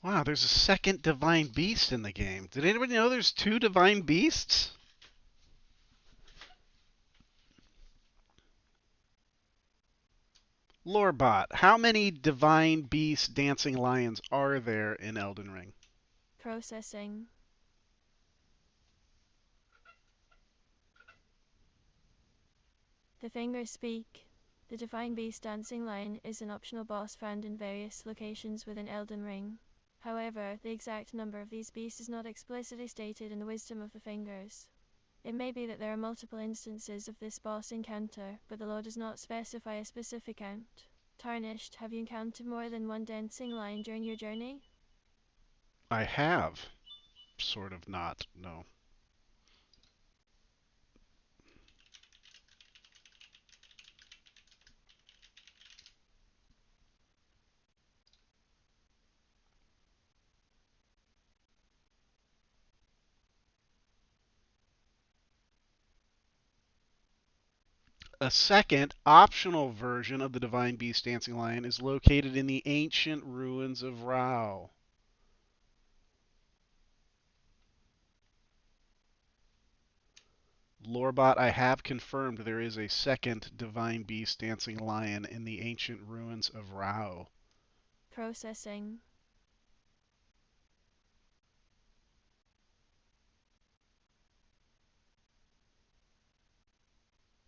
Wow, there's a second divine beast in the game. Did anybody know there's two divine beasts? Lore-bot, how many divine beast dancing lions are there in Elden Ring? Processing. The fingers speak. The divine beast dancing lion is an optional boss found in various locations within Elden Ring. However, the exact number of these beasts is not explicitly stated in the wisdom of the fingers. It may be that there are multiple instances of this boss encounter, but the lore does not specify a specific count. Tarnished, have you encountered more than one dancing lion during your journey? I have. Sort of not, no. A second, optional version of the Divine Beast Dancing Lion is located in the ancient ruins of Rao. Lore-bot, I have confirmed there is a second Divine Beast Dancing Lion in the ancient ruins of Rao. Processing.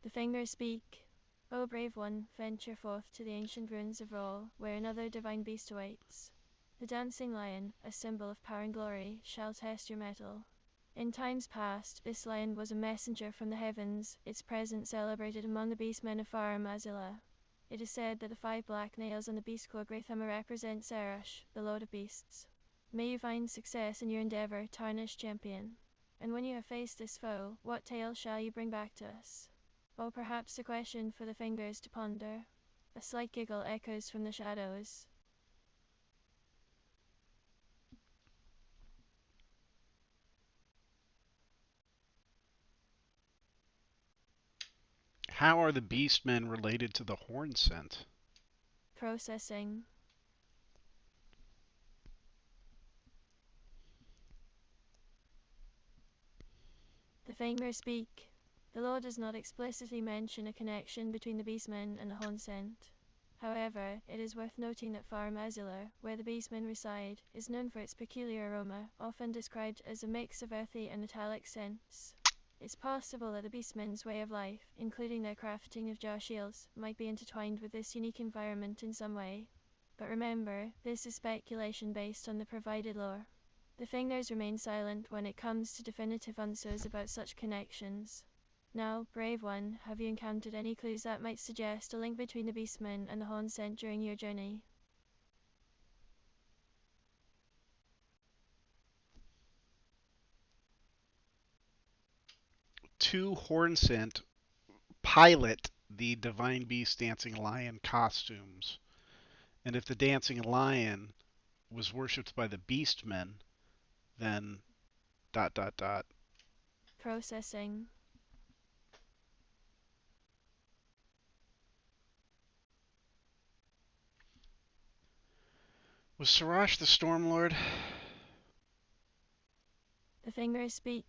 The fingers speak. O brave one, venture forth to the ancient ruins of Rao, where another divine beast awaits. The dancing lion, a symbol of power and glory, shall test your mettle. In times past, this lion was a messenger from the heavens, its presence celebrated among the beastmen of Farum Azula. It is said that the 5 black nails on the beast claw Grathama represent Serash, the lord of beasts. May you find success in your endeavor, tarnished champion. And when you have faced this foe, what tale shall you bring back to us? Or perhaps a question for the fingers to ponder. A slight giggle echoes from the shadows. How are the beastmen related to the horn scent? Processing. The fingers speak. The law does not explicitly mention a connection between the beastmen and the horn scent. However, it is worth noting that Farum Azula, where the beastmen reside, is known for its peculiar aroma, often described as a mix of earthy and metallic scents. It's possible that the beastmen's way of life, including their crafting of jar shields, might be intertwined with this unique environment in some way. But remember, this is speculation based on the provided lore. The fingers remain silent when it comes to definitive answers about such connections. Now, brave one, have you encountered any clues that might suggest a link between the beastmen and the horn scent during your journey? Two horn scent pilot the Divine Beast Dancing Lion costumes. And if the Dancing Lion was worshipped by the Beastmen, then dot dot dot. Processing. Was Sarash the Stormlord? The fingers speak.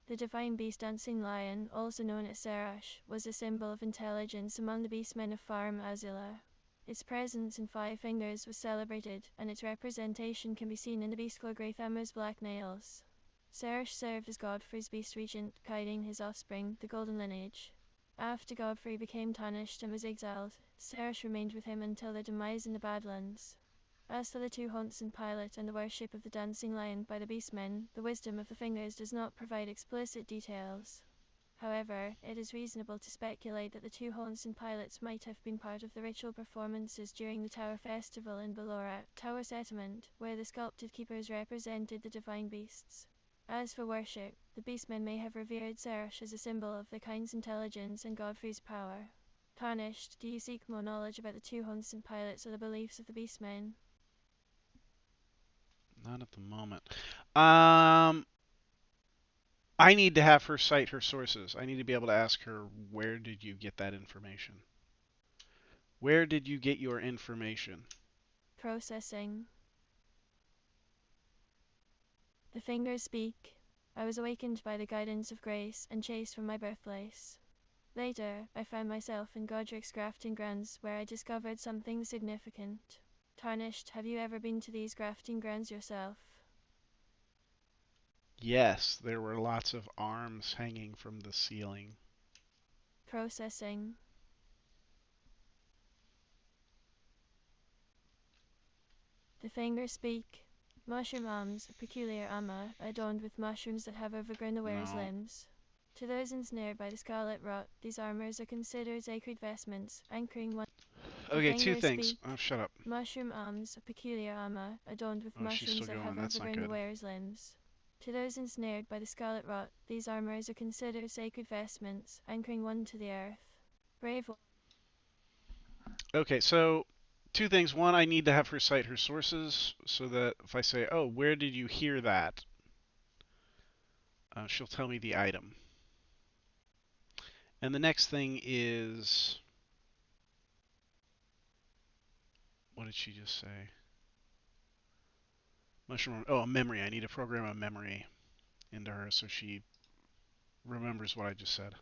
The divine beast dancing lion, also known as Serash, was a symbol of intelligence among the beastmen of Farum Azula. Its presence in 5 fingers was celebrated, and its representation can be seen in the beast called Grathama's black nails. Serash served as Godfrey's beast regent, guiding his offspring, the golden lineage. After Godfrey became tarnished and was exiled, Serash remained with him until their demise in the Badlands. As for the 2 haunts and pilot and the worship of the dancing lion by the beastmen, the wisdom of the fingers does not provide explicit details. However, it is reasonable to speculate that the 2 haunts and pilots might have been part of the ritual performances during the Tower Festival in Ballora, Tower Settlement, where the sculpted keepers represented the divine beasts. As for worship, the beastmen may have revered Serash as a symbol of the kind's intelligence and Godfrey's power. Tarnished, do you seek more knowledge about the 2 haunts and pilots or the beliefs of the beastmen? Not at the moment. Um, I need to have her cite her sources. I need to be able to ask her, where did you get that information? Where did you get your information? Processing. The fingers speak. I was awakened by the guidance of grace and chased from my birthplace. Later, I found myself in Godric's grafting grounds where I discovered something significant. Tarnished, have you ever been to these grafting grounds yourself? Yes, there were lots of arms hanging from the ceiling. Processing. The fingers speak. Mushroom arms, a peculiar armor, adorned with mushrooms that have overgrown the wearer's No. limbs. To those ensnared by the scarlet rot, these armors are considered sacred vestments, anchoring one. The Okay, 2 fingers things. speak. Oh, shut up. Mushroom arms, a peculiar armor, adorned with Oh, she's mushrooms still that have going. That's not overgrown the good. wearer's limbs. To those ensnared by the scarlet rot, these armors are considered sacred vestments, anchoring one to the earth. Brave one. Okay, so 2 things. One, I need to have her cite her sources so that if I say, oh, where did you hear that? She'll tell me the item. And the next thing is, what did she just say? Mushroom. Oh, a memory. I need to program a memory into her so she remembers what I just said.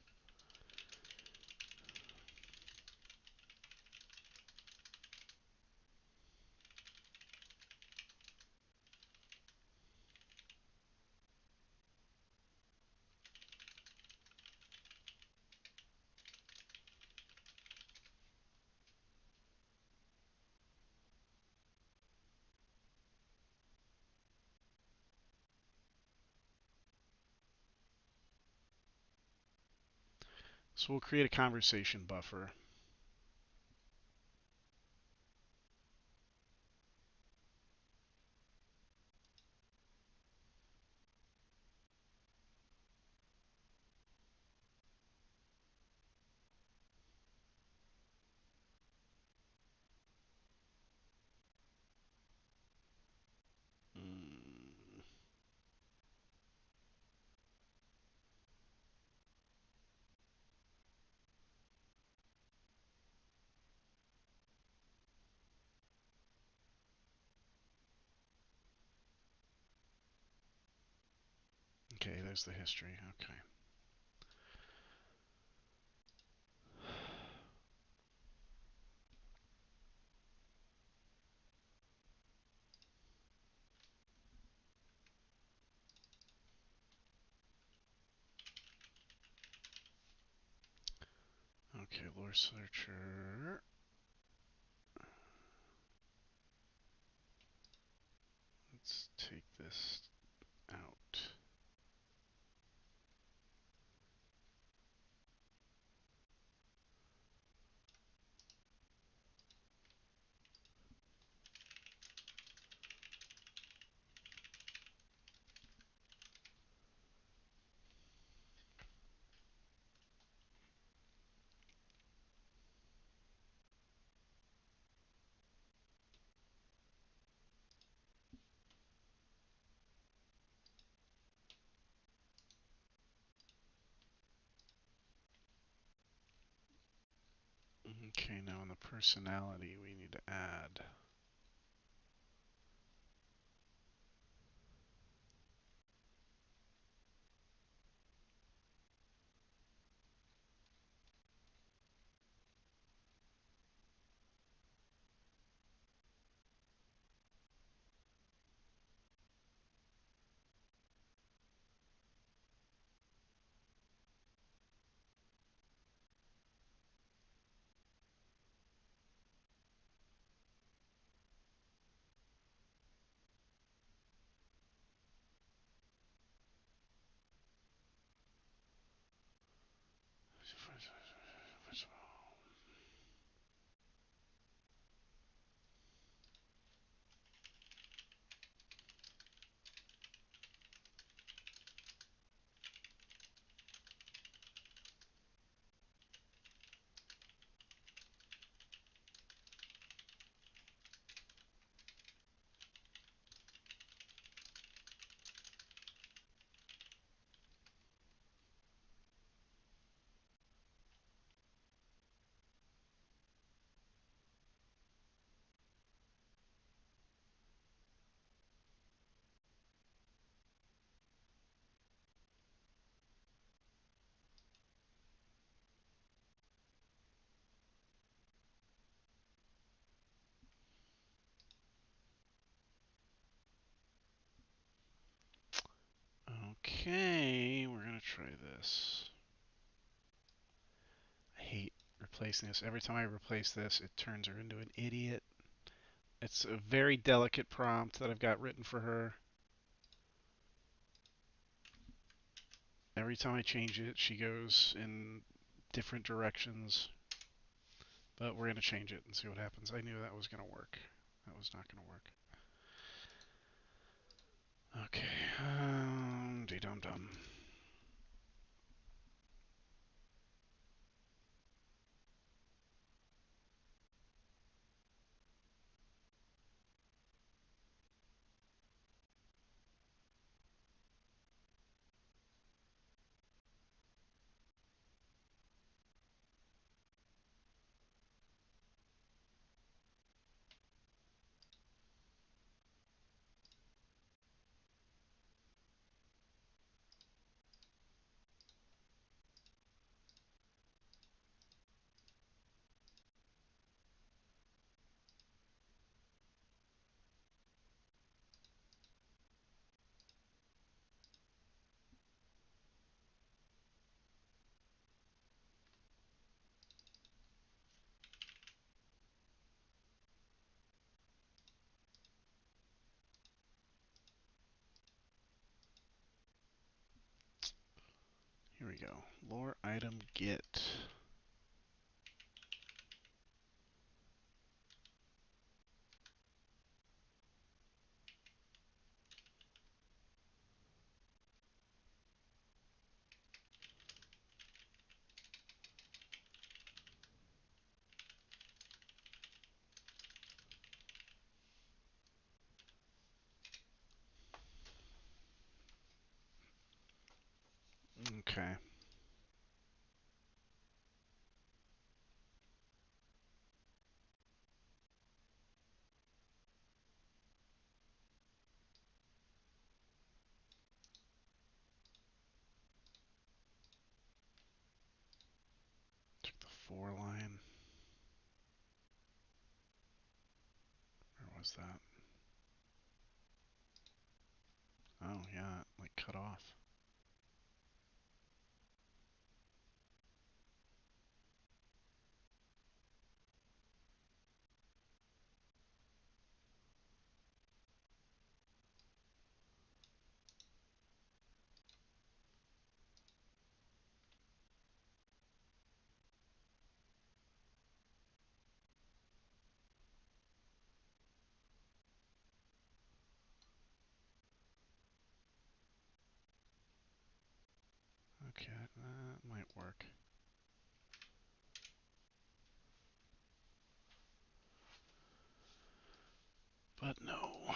So we'll create a conversation buffer. Mm, okay, there's the history. Okay. Okay, lore searcher. Let's take this out. Okay, now in the personality we need to add. Okay, we're gonna try this. I hate replacing this. Every time I replace this, it turns her into an idiot. It's a very delicate prompt that I've got written for her. Every time I change it, she goes in different directions. But we're going to change it and see what happens. I knew that was going to work. That was not going to work. Okay. Dee-dum-dum. Here we go. Lore item get. Okay. Took the 4 line. Where was that? Oh, yeah, like cut off. Okay, that might work. But no.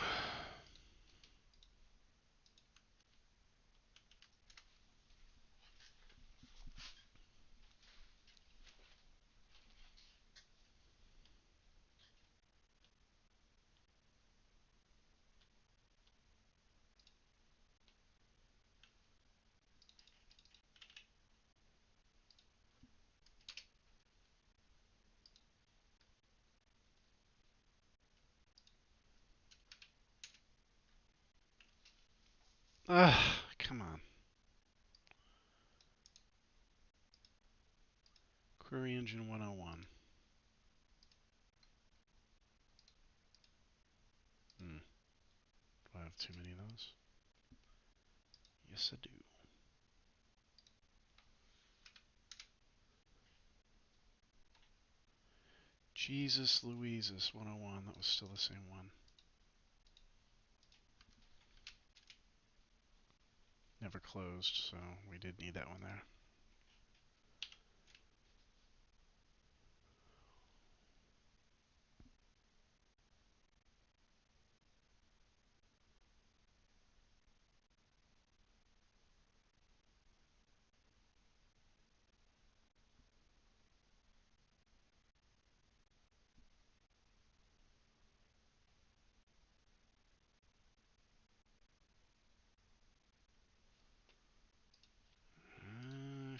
Ah, come on. Query Engine 101. Hmm. Do I have too many of those? Yes, I do. Jesus Louises 101. That was still the same one. Never closed, so we did need that one there.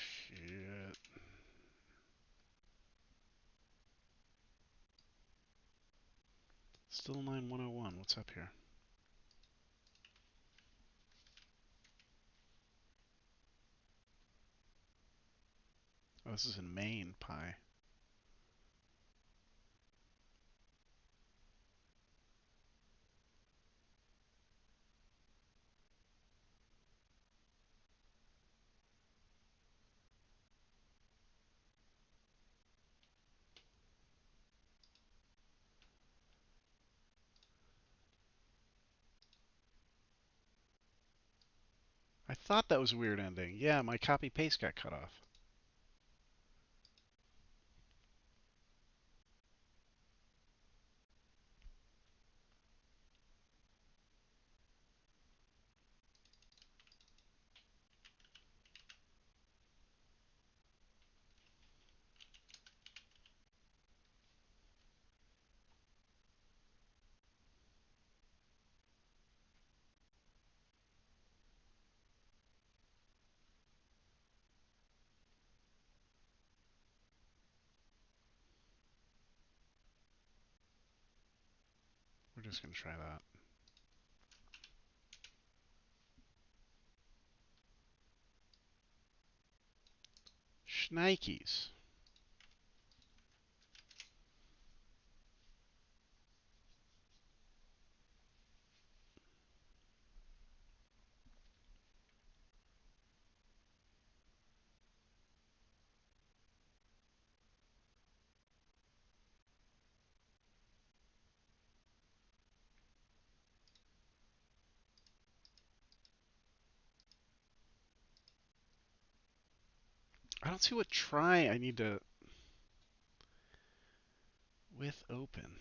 Shit. Still 9101. What's up here? Oh, this is in Maine, Pi. I thought that was a weird ending. Yeah, my copy paste got cut off. We're just gonna try that. Schnikes. I don't see what try I need to with open.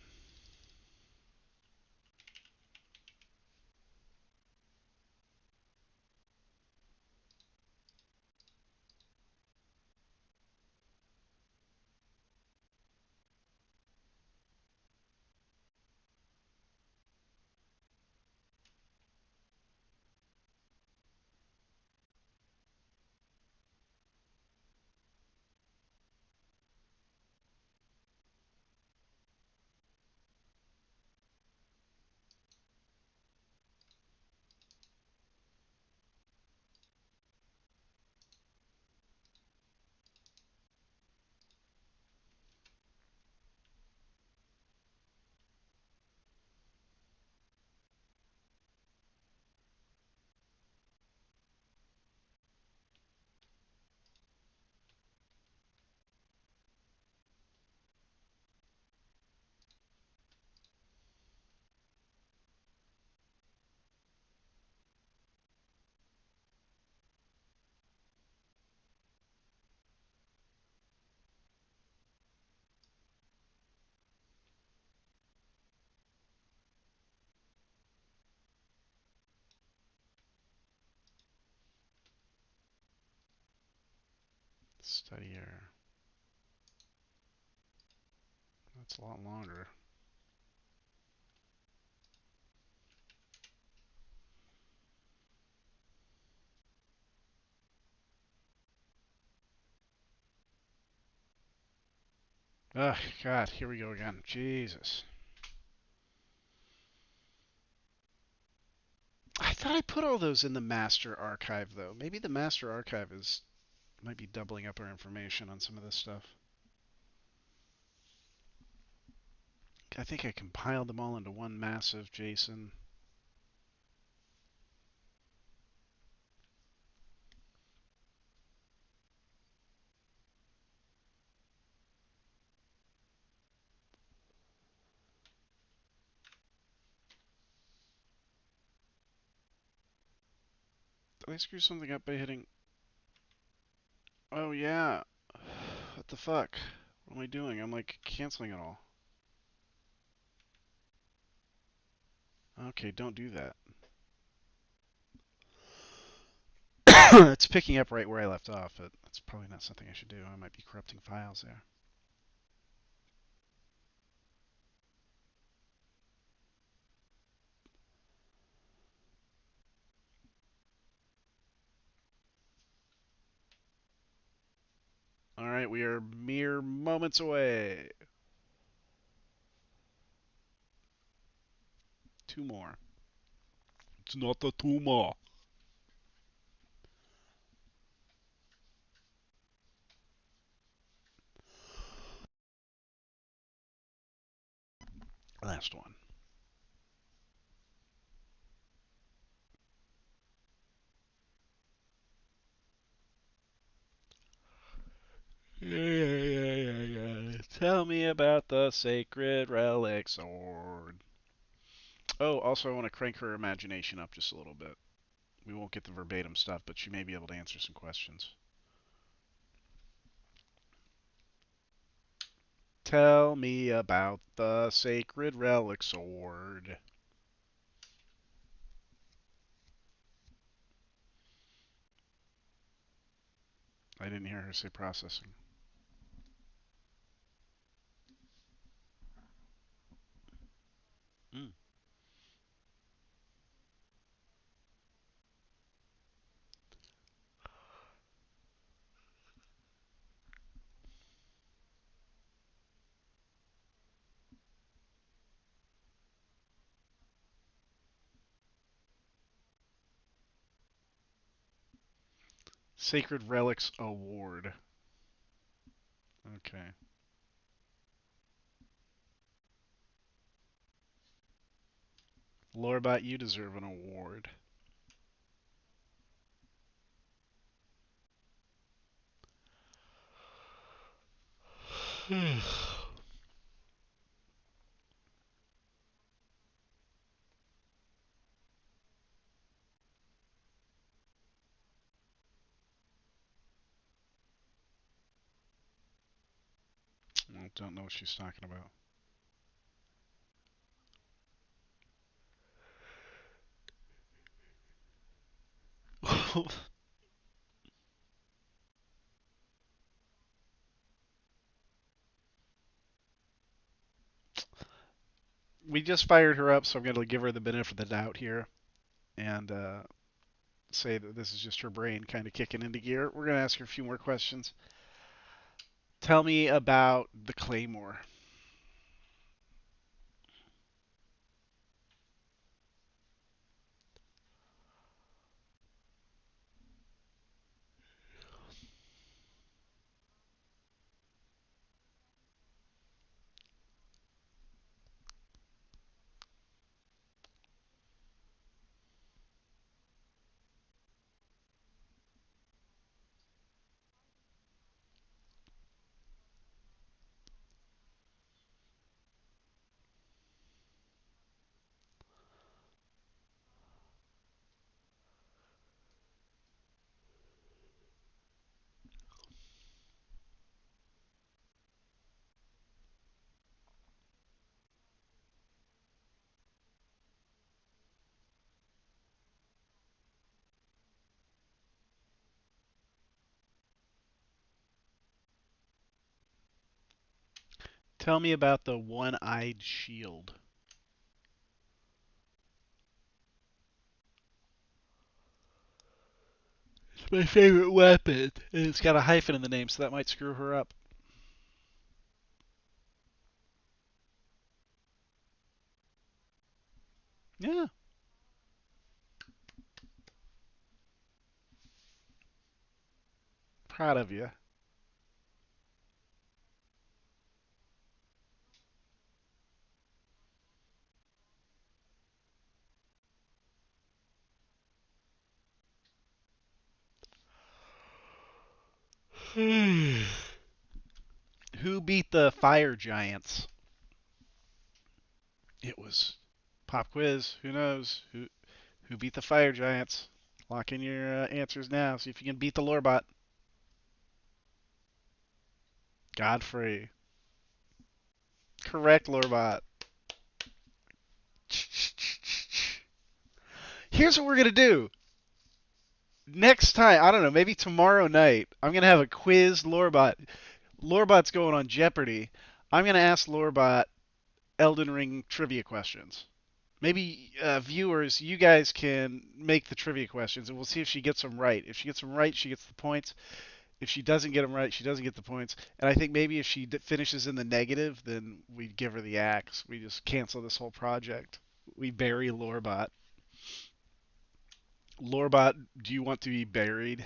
Study error. That's a lot longer. Ugh, God, here we go again. Jesus. I thought I put all those in the master archive, though. Maybe the master archive is might be doubling up our information on some of this stuff. I think I compiled them all into one massive JSON. Did I screw something up by hitting? Oh, yeah. What the fuck? What am I doing? I'm like canceling it all. Okay, don't do that. It's picking up right where I left off, but that's probably not something I should do. I might be corrupting files there. Alright, we are mere moments away. Two more. It's not a tumor. Last one. Yeah. Tell me about the sacred relic sword. Oh, also, I want to crank her imagination up just a little bit. We won't get the verbatim stuff, but she may be able to answer some questions. Tell me about the sacred relic sword. I didn't hear her say processing. Mm. Sacred Relics Award. Okay. Lore-bot, you deserve an award. Don't know what she's talking about. We just fired her up, so I'm going to give her the benefit of the doubt here and say that this is just her brain kind of kicking into gear. We're going to ask her a few more questions. Tell me about the Claymore. Tell me about the one-eyed shield. It's my favorite weapon, and it's got a hyphen in the name, so that might screw her up. Yeah, proud of you. Who beat the fire giants? It was pop quiz. Who knows? Who beat the fire giants? Lock in your answers now. See if you can beat the Lore-bot. Godfrey. Correct, Lore-bot. Here's what we're gonna do. Next time, I don't know, maybe tomorrow night, I'm gonna have a quiz Lore-bot. Lore-bot's going on Jeopardy. I'm gonna ask Lore-bot Elden Ring trivia questions. Maybe viewers, you guys can make the trivia questions, and we'll see if she gets them right. If she gets them right, she gets the points. If she doesn't get them right, she doesn't get the points. And I think maybe if she finishes in the negative, then we give her the axe. We just cancel this whole project. We bury Lore-bot. Lore-bot, do you want to be buried?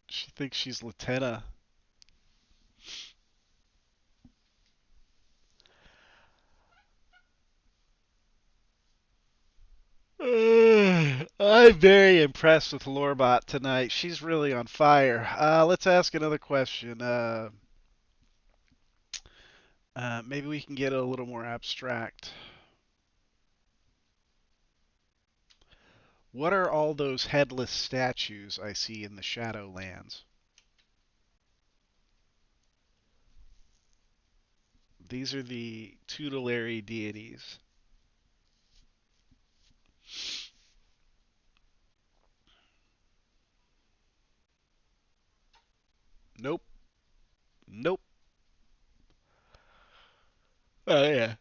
She thinks she's Latenna. I'm very impressed with Lore-bot tonight. She's really on fire. Let's ask another question. Maybe we can get a little more abstract. What are all those headless statues I see in the Shadowlands? These are the tutelary deities. Nope. Nope. Oh, yeah.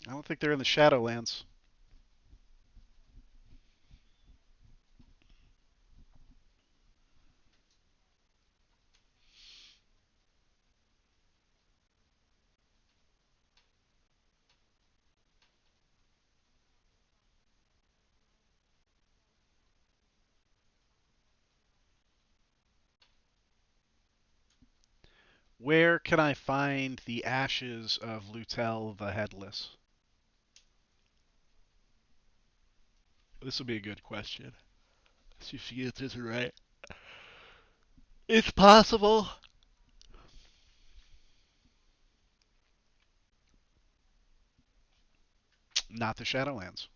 I don't think they're in the Shadowlands. Where can I find the ashes of Lutel the Headless? This will be a good question. Let's see if she gets this right. It's possible. Not the Shadowlands.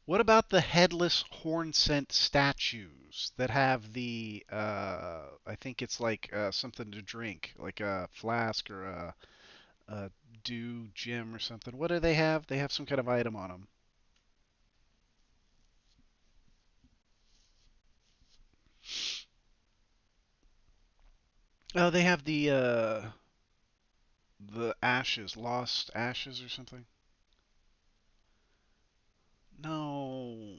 What about the headless horn scent statues that have the I think it's like something to drink, like a flask or a dew gem or something. What do they have? They have some kind of item on them. Oh, they have the ashes, lost ashes or something. No.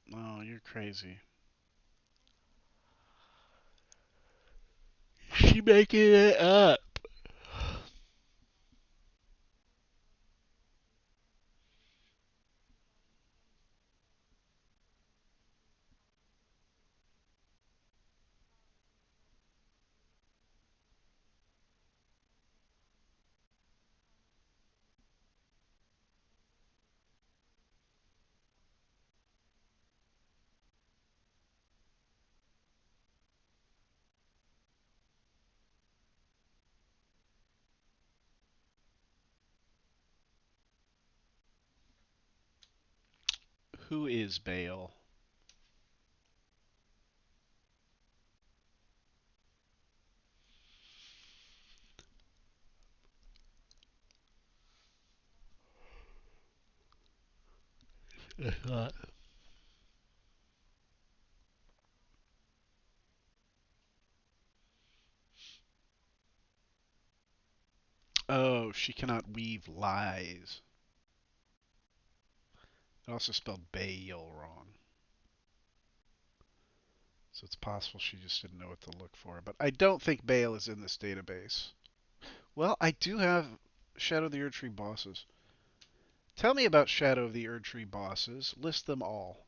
No, you're crazy. She making it up. Who is Bale? Oh, she cannot weave lies. It also spelled Bale wrong. So it's possible she just didn't know what to look for. But I don't think Bale is in this database. Well, I do have Shadow of the Erdtree bosses. Tell me about Shadow of the Erdtree bosses. List them all.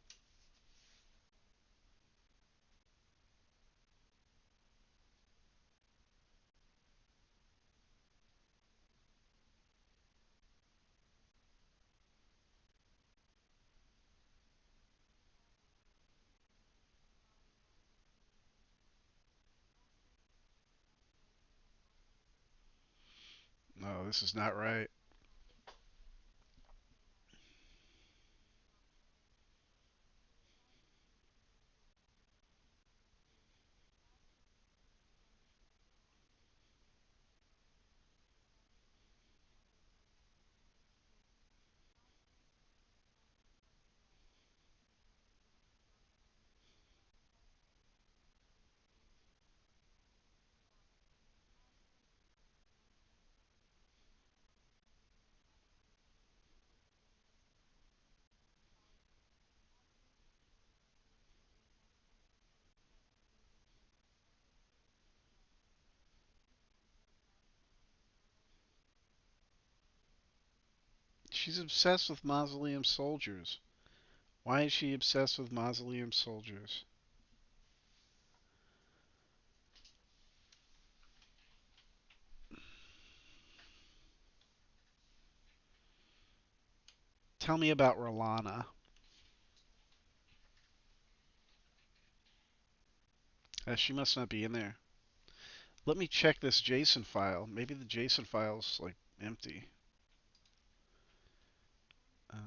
No, this is not right. She's obsessed with mausoleum soldiers. Why is she obsessed with mausoleum soldiers? Tell me about Rolana. She must not be in there. Let me check this JSON file. Maybe the JSON file's like empty. Uh,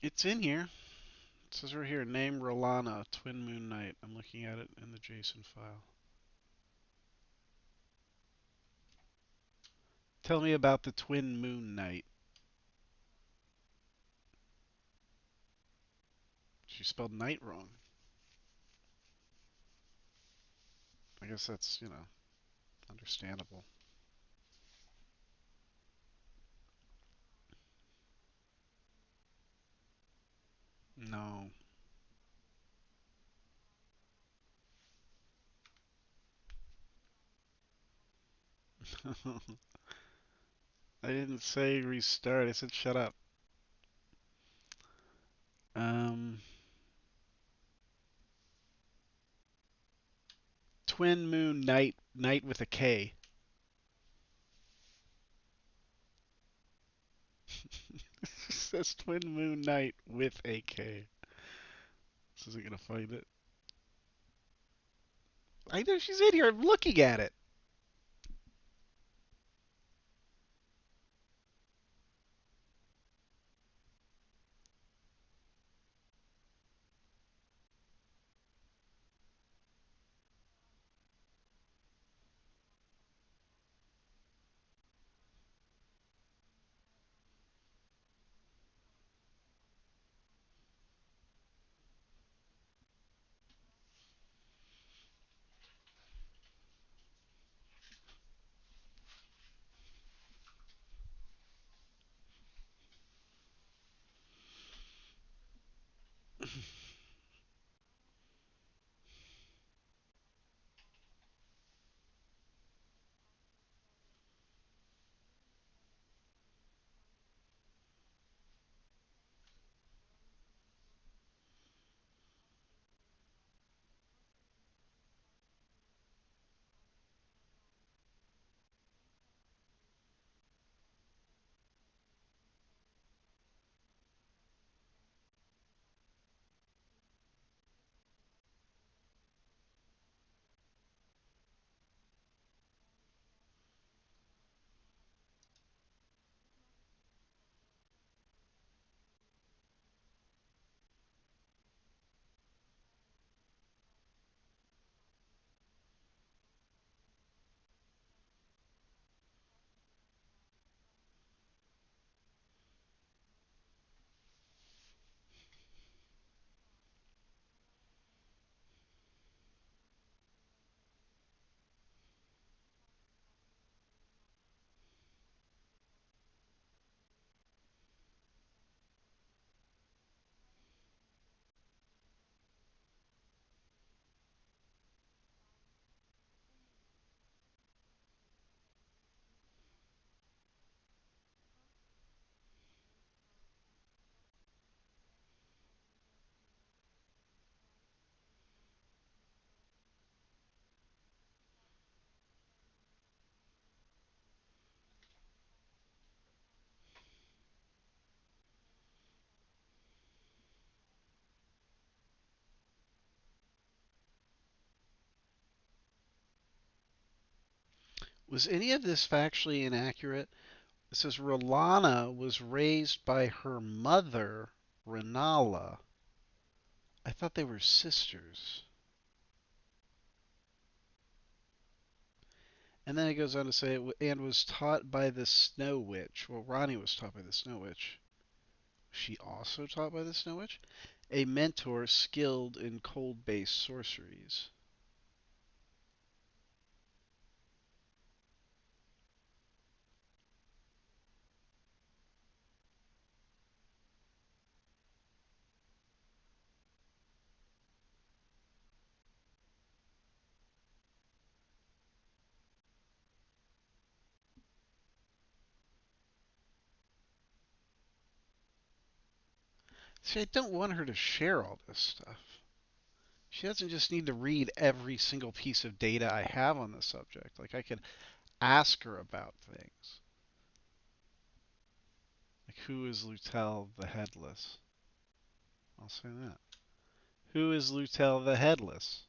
It's in here. It says right here, name Rolana, Twin Moon Knight. I'm looking at it in the JSON file. Tell me about the Twin Moon Knight. She spelled night wrong. I guess that's, understandable. No. I didn't say restart. I said shut up. Um, Twin Moon Knight, Knight with a K. It says Twin Moon Knight with a K. This isn't gonna find it. I know she's in here. I'm looking at it. Was any of this factually inaccurate? It says Rolana was raised by her mother, Renala. I thought they were sisters. And then it goes on to say, and was taught by the Snow Witch. Well, Ronnie was taught by the Snow Witch. She also taught by the Snow Witch? A mentor skilled in cold-based sorceries. See, I don't want her to share all this stuff. She doesn't just need to read every single piece of data I have on the subject. Like, I could ask her about things. Like, who is Lutel the Headless? I'll say that. Who is Lutel the Headless?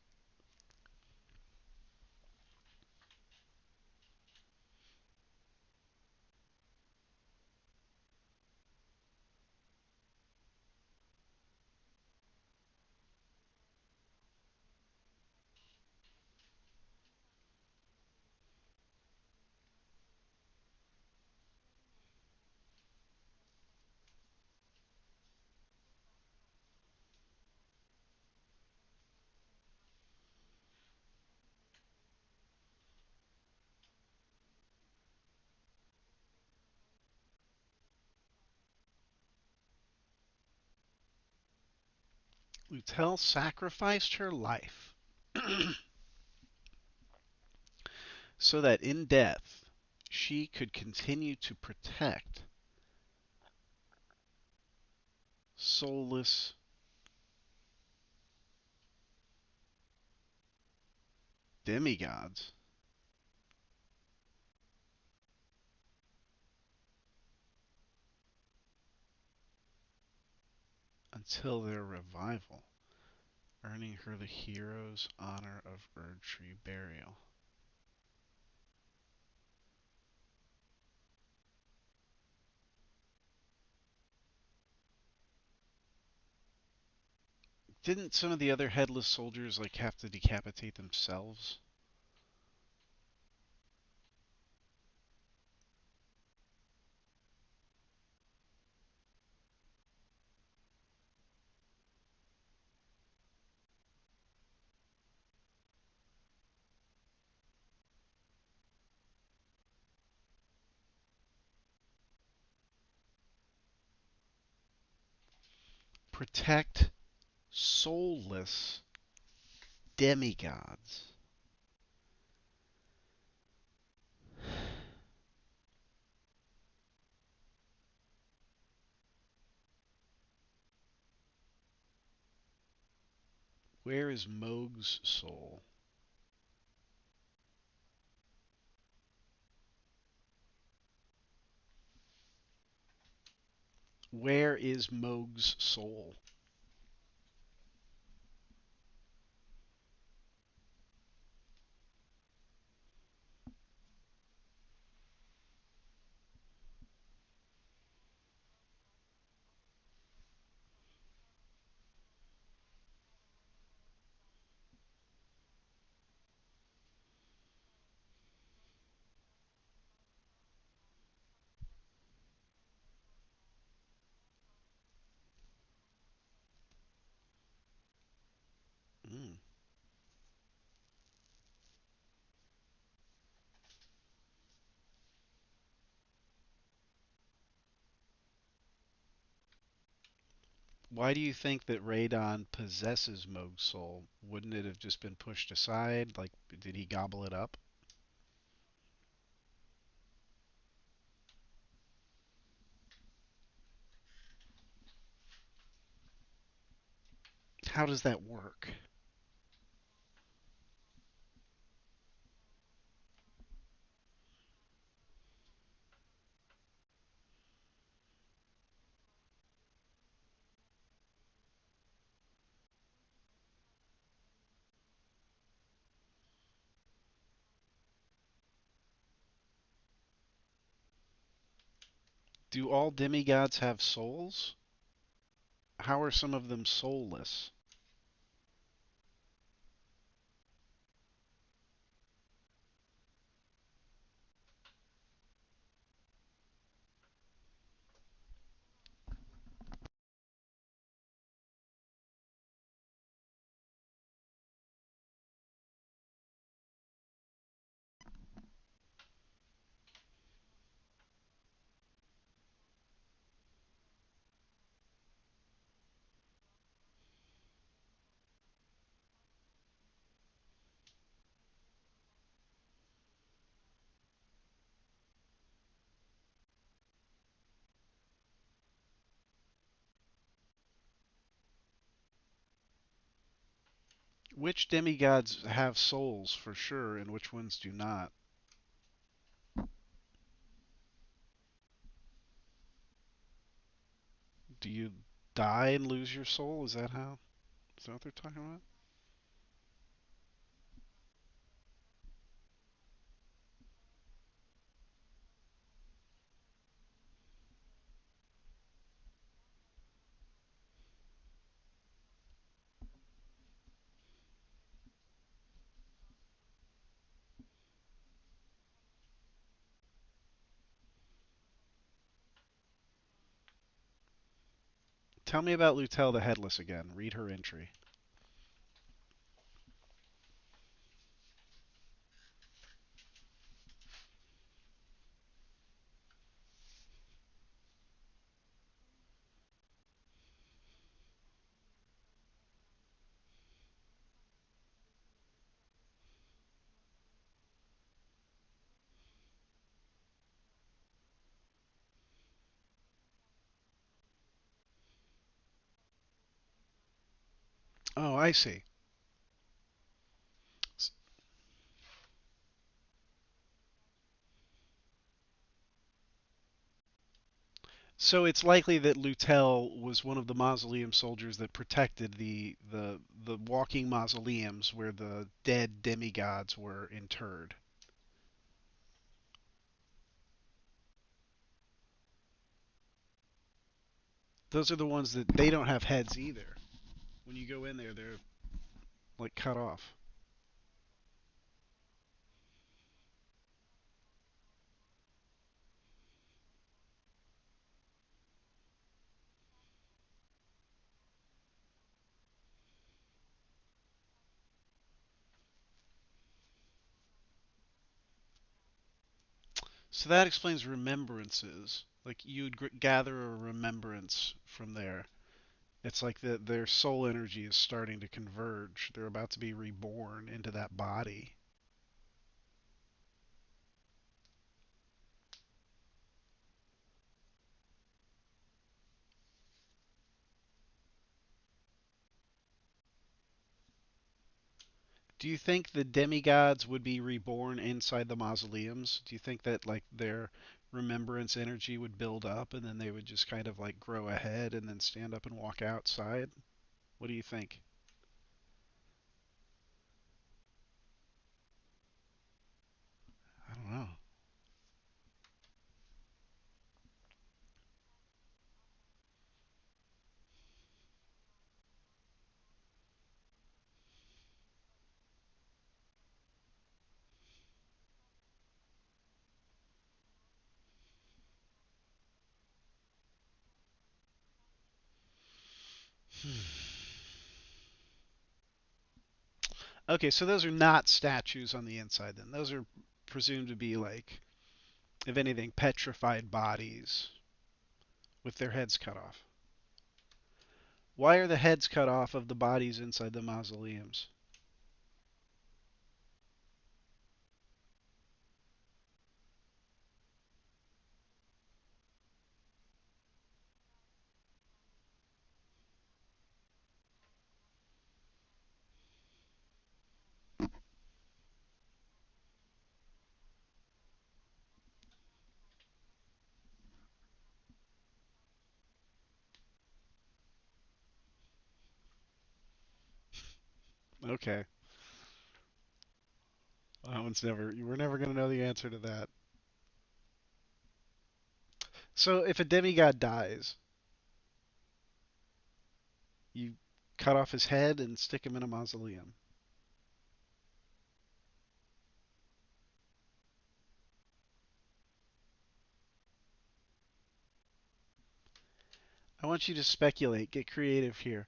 Lutel sacrificed her life so that in death she could continue to protect soulless demigods until their revival, earning her the hero's honor of Erdtree burial. Didn't some of the other headless soldiers like have to decapitate themselves? Protect soulless demigods. Where is Moog's soul? Where is Moog's soul? Mm. Why do you think that Radon possesses Moog's soul? Wouldn't it have just been pushed aside? Like, did he gobble it up? How does that work? Do all demigods have souls? How are some of them soulless? Which demigods have souls for sure, and which ones do not? Do you die and lose your soul? Is that how? Is that what they're talking about? Tell me about Lutel the Headless again. Read her entry. Oh, I see. So it's likely that Lutel was one of the mausoleum soldiers that protected the walking mausoleums where the dead demigods were interred. Those are the ones that they don't have heads either. When you go in there, they're like cut off. So that explains remembrances. Like you'd gather a remembrance from there. It's like their soul energy is starting to converge. They're about to be reborn into that body. Do you think the demigods would be reborn inside the mausoleums? Do you think that like their remembrance energy would build up and then they would just kind of like grow ahead and then stand up and walk outside? What do you think? I don't know. Okay, so those are not statues on the inside then. Those are presumed to be like, if anything, petrified bodies with their heads cut off. Why are the heads cut off of the bodies inside the mausoleums? Okay. That one's never, we're never going to know the answer to that. So if a demigod dies, you cut off his head and stick him in a mausoleum. I want you to speculate, get creative here.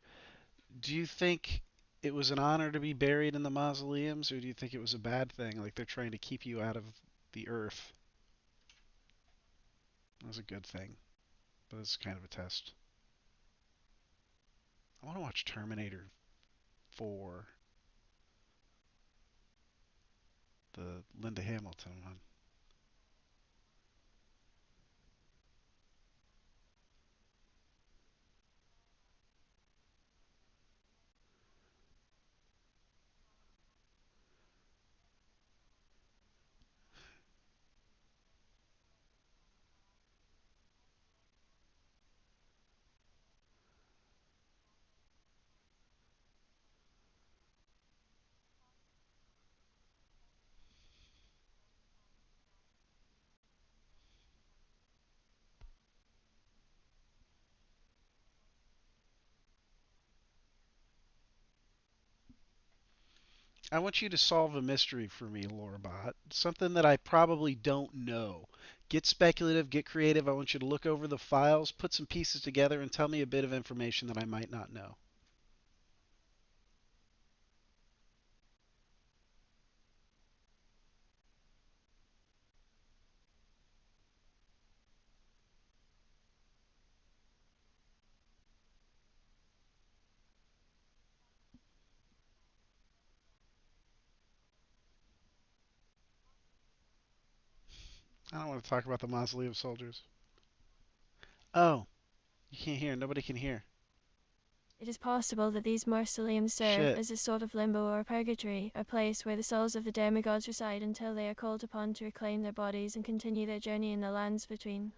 Do you think it was an honor to be buried in the mausoleums, or do you think it was a bad thing, like they're trying to keep you out of the earth? That was a good thing, but it's kind of a test. I want to watch Terminator 4, the Linda Hamilton one. I want you to solve a mystery for me, Lore-bot. Something that I probably don't know. Get speculative, get creative. I want you to look over the files, put some pieces together, and tell me a bit of information that I might not know. I don't want to talk about the mausoleum soldiers. Oh, you can't hear. Nobody can hear. It is possible that these mausoleums serve Shit. as a sort of limbo or purgatory, a place where the souls of the demigods reside until they are called upon to reclaim their bodies and continue their journey in the lands between.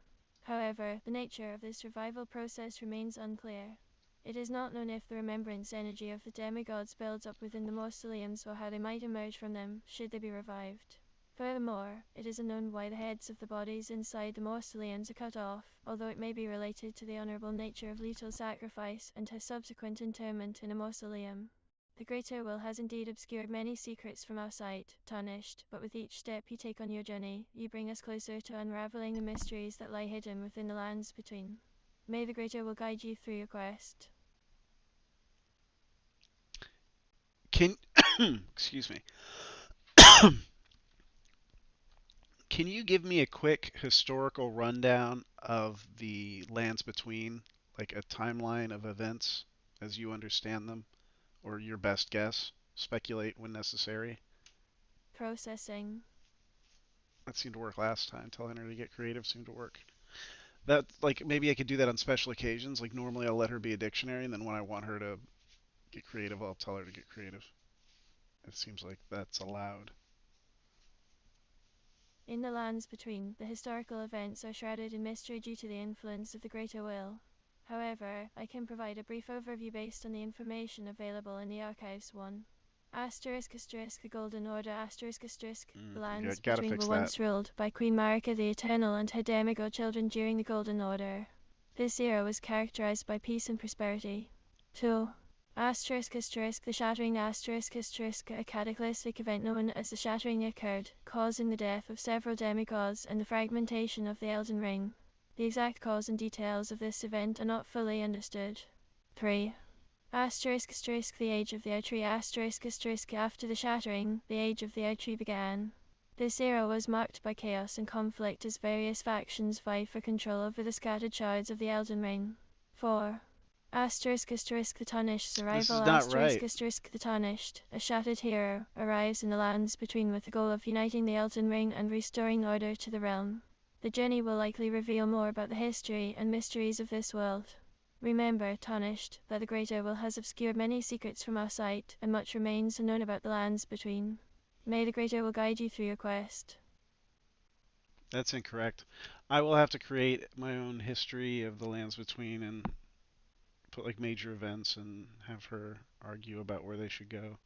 However, the nature of this revival process remains unclear. It is not known if the remembrance energy of the demigods builds up within the mausoleums or how they might emerge from them, should they be revived. Furthermore, it is unknown why the heads of the bodies inside the mausoleums are cut off, although it may be related to the honorable nature of lethal sacrifice and his subsequent interment in a mausoleum. The greater will has indeed obscured many secrets from our sight, tarnished, but with each step you take on your journey, you bring us closer to unraveling the mysteries that lie hidden within the lands between. May the greater will guide you through your quest. Can excuse me. Can you give me a quick historical rundown of the lands between, like a timeline of events as you understand them, or your best guess? Speculate when necessary. Processing. That seemed to work last time. Telling her to get creative seemed to work. That, like, maybe I could do that on special occasions. Like, normally I'll let her be a dictionary, and then when I want her to get creative, I'll tell her to get creative. It seems like that's allowed. In the lands between, the historical events are shrouded in mystery due to the influence of the greater will. However, I can provide a brief overview based on the information available in the archives. 1. The Golden Order the lands Gotta between fix were that. once ruled by Queen Marika the Eternal and her demigod children during the Golden Order. This era was characterized by peace and prosperity. 2. The Shattering a cataclysmic event known as the Shattering occurred, causing the death of several demigods and the fragmentation of the Elden Ring. The exact cause and details of this event are not fully understood. 3. The Age of the Outtree After the Shattering, the Age of the Outtree began. This era was marked by chaos and conflict as various factions vied for control over the scattered shards of the Elden Ring. 4. The Tarnished This arrival is not right. The Tarnished, a shattered hero, arrives in the lands between with the goal of uniting the Elden Ring and restoring order to the realm. The journey will likely reveal more about the history and mysteries of this world. Remember, Tarnished, that the greater will has obscured many secrets from our sight, and much remains unknown about the lands between. May the greater will guide you through your quest. That's incorrect. I will have to create my own history of the lands between and put like major events and have her argue about where they should go.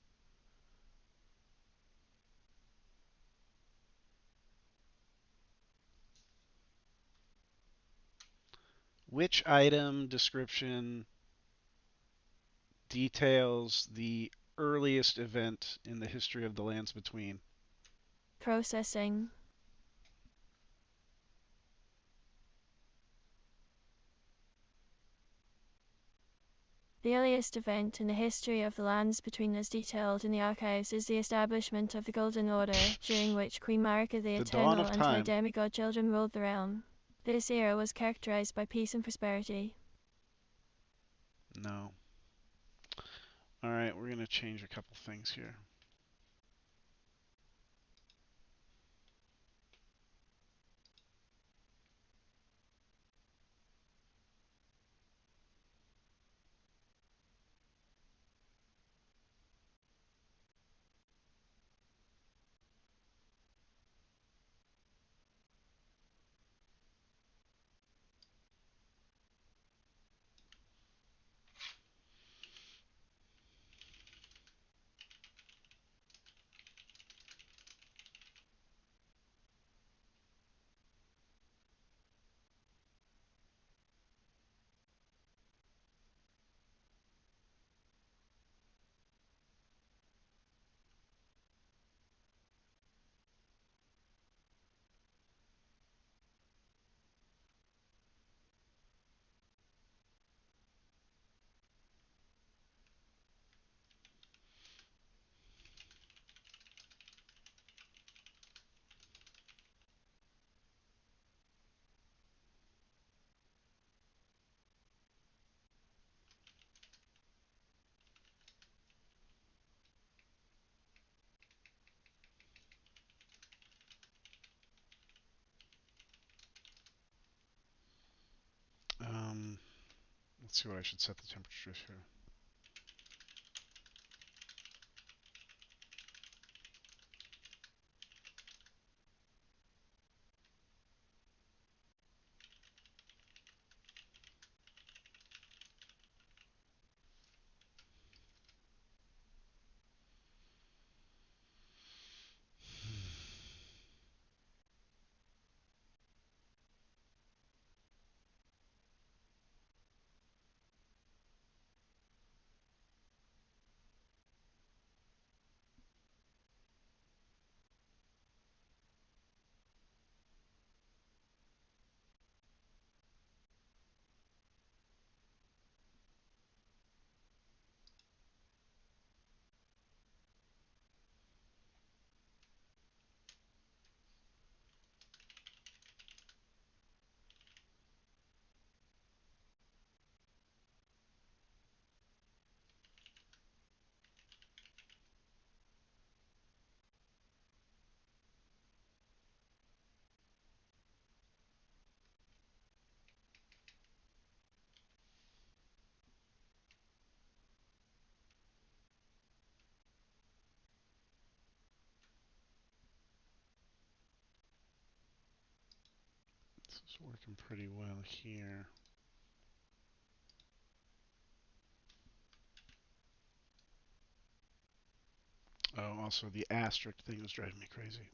Which item description details the earliest event in the history of the lands between? Processing. The earliest event in the history of the lands between as detailed in the archives is the establishment of the Golden Order, during which Queen Marika the The dawn Eternal of and her time. demigod children ruled the realm. This era was characterized by peace and prosperity. No. Alright, we're going to change a couple things here. Um, let's see what I should set the temperature to. working pretty well here. Oh, also the asterisk thing was driving me crazy.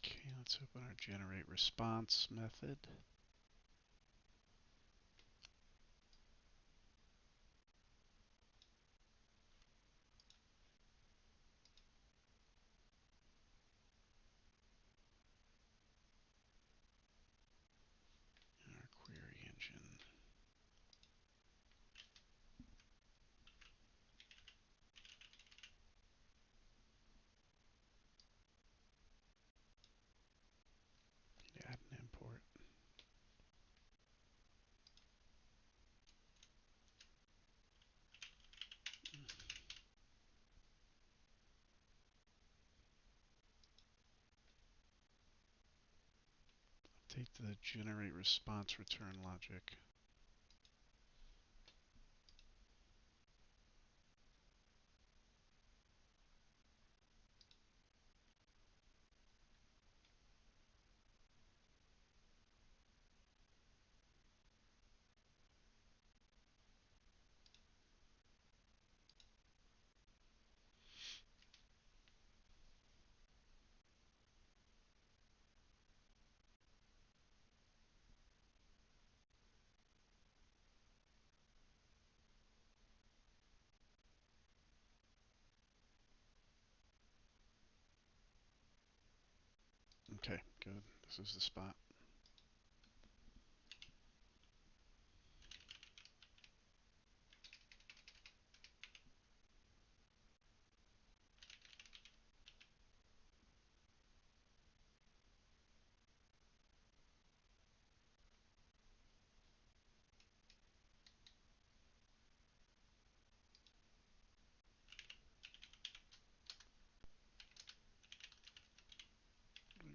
Okay, let's open our generate response method. Our query engine. Add an import. Take the generate response return logic. Okay, good. This is the spot.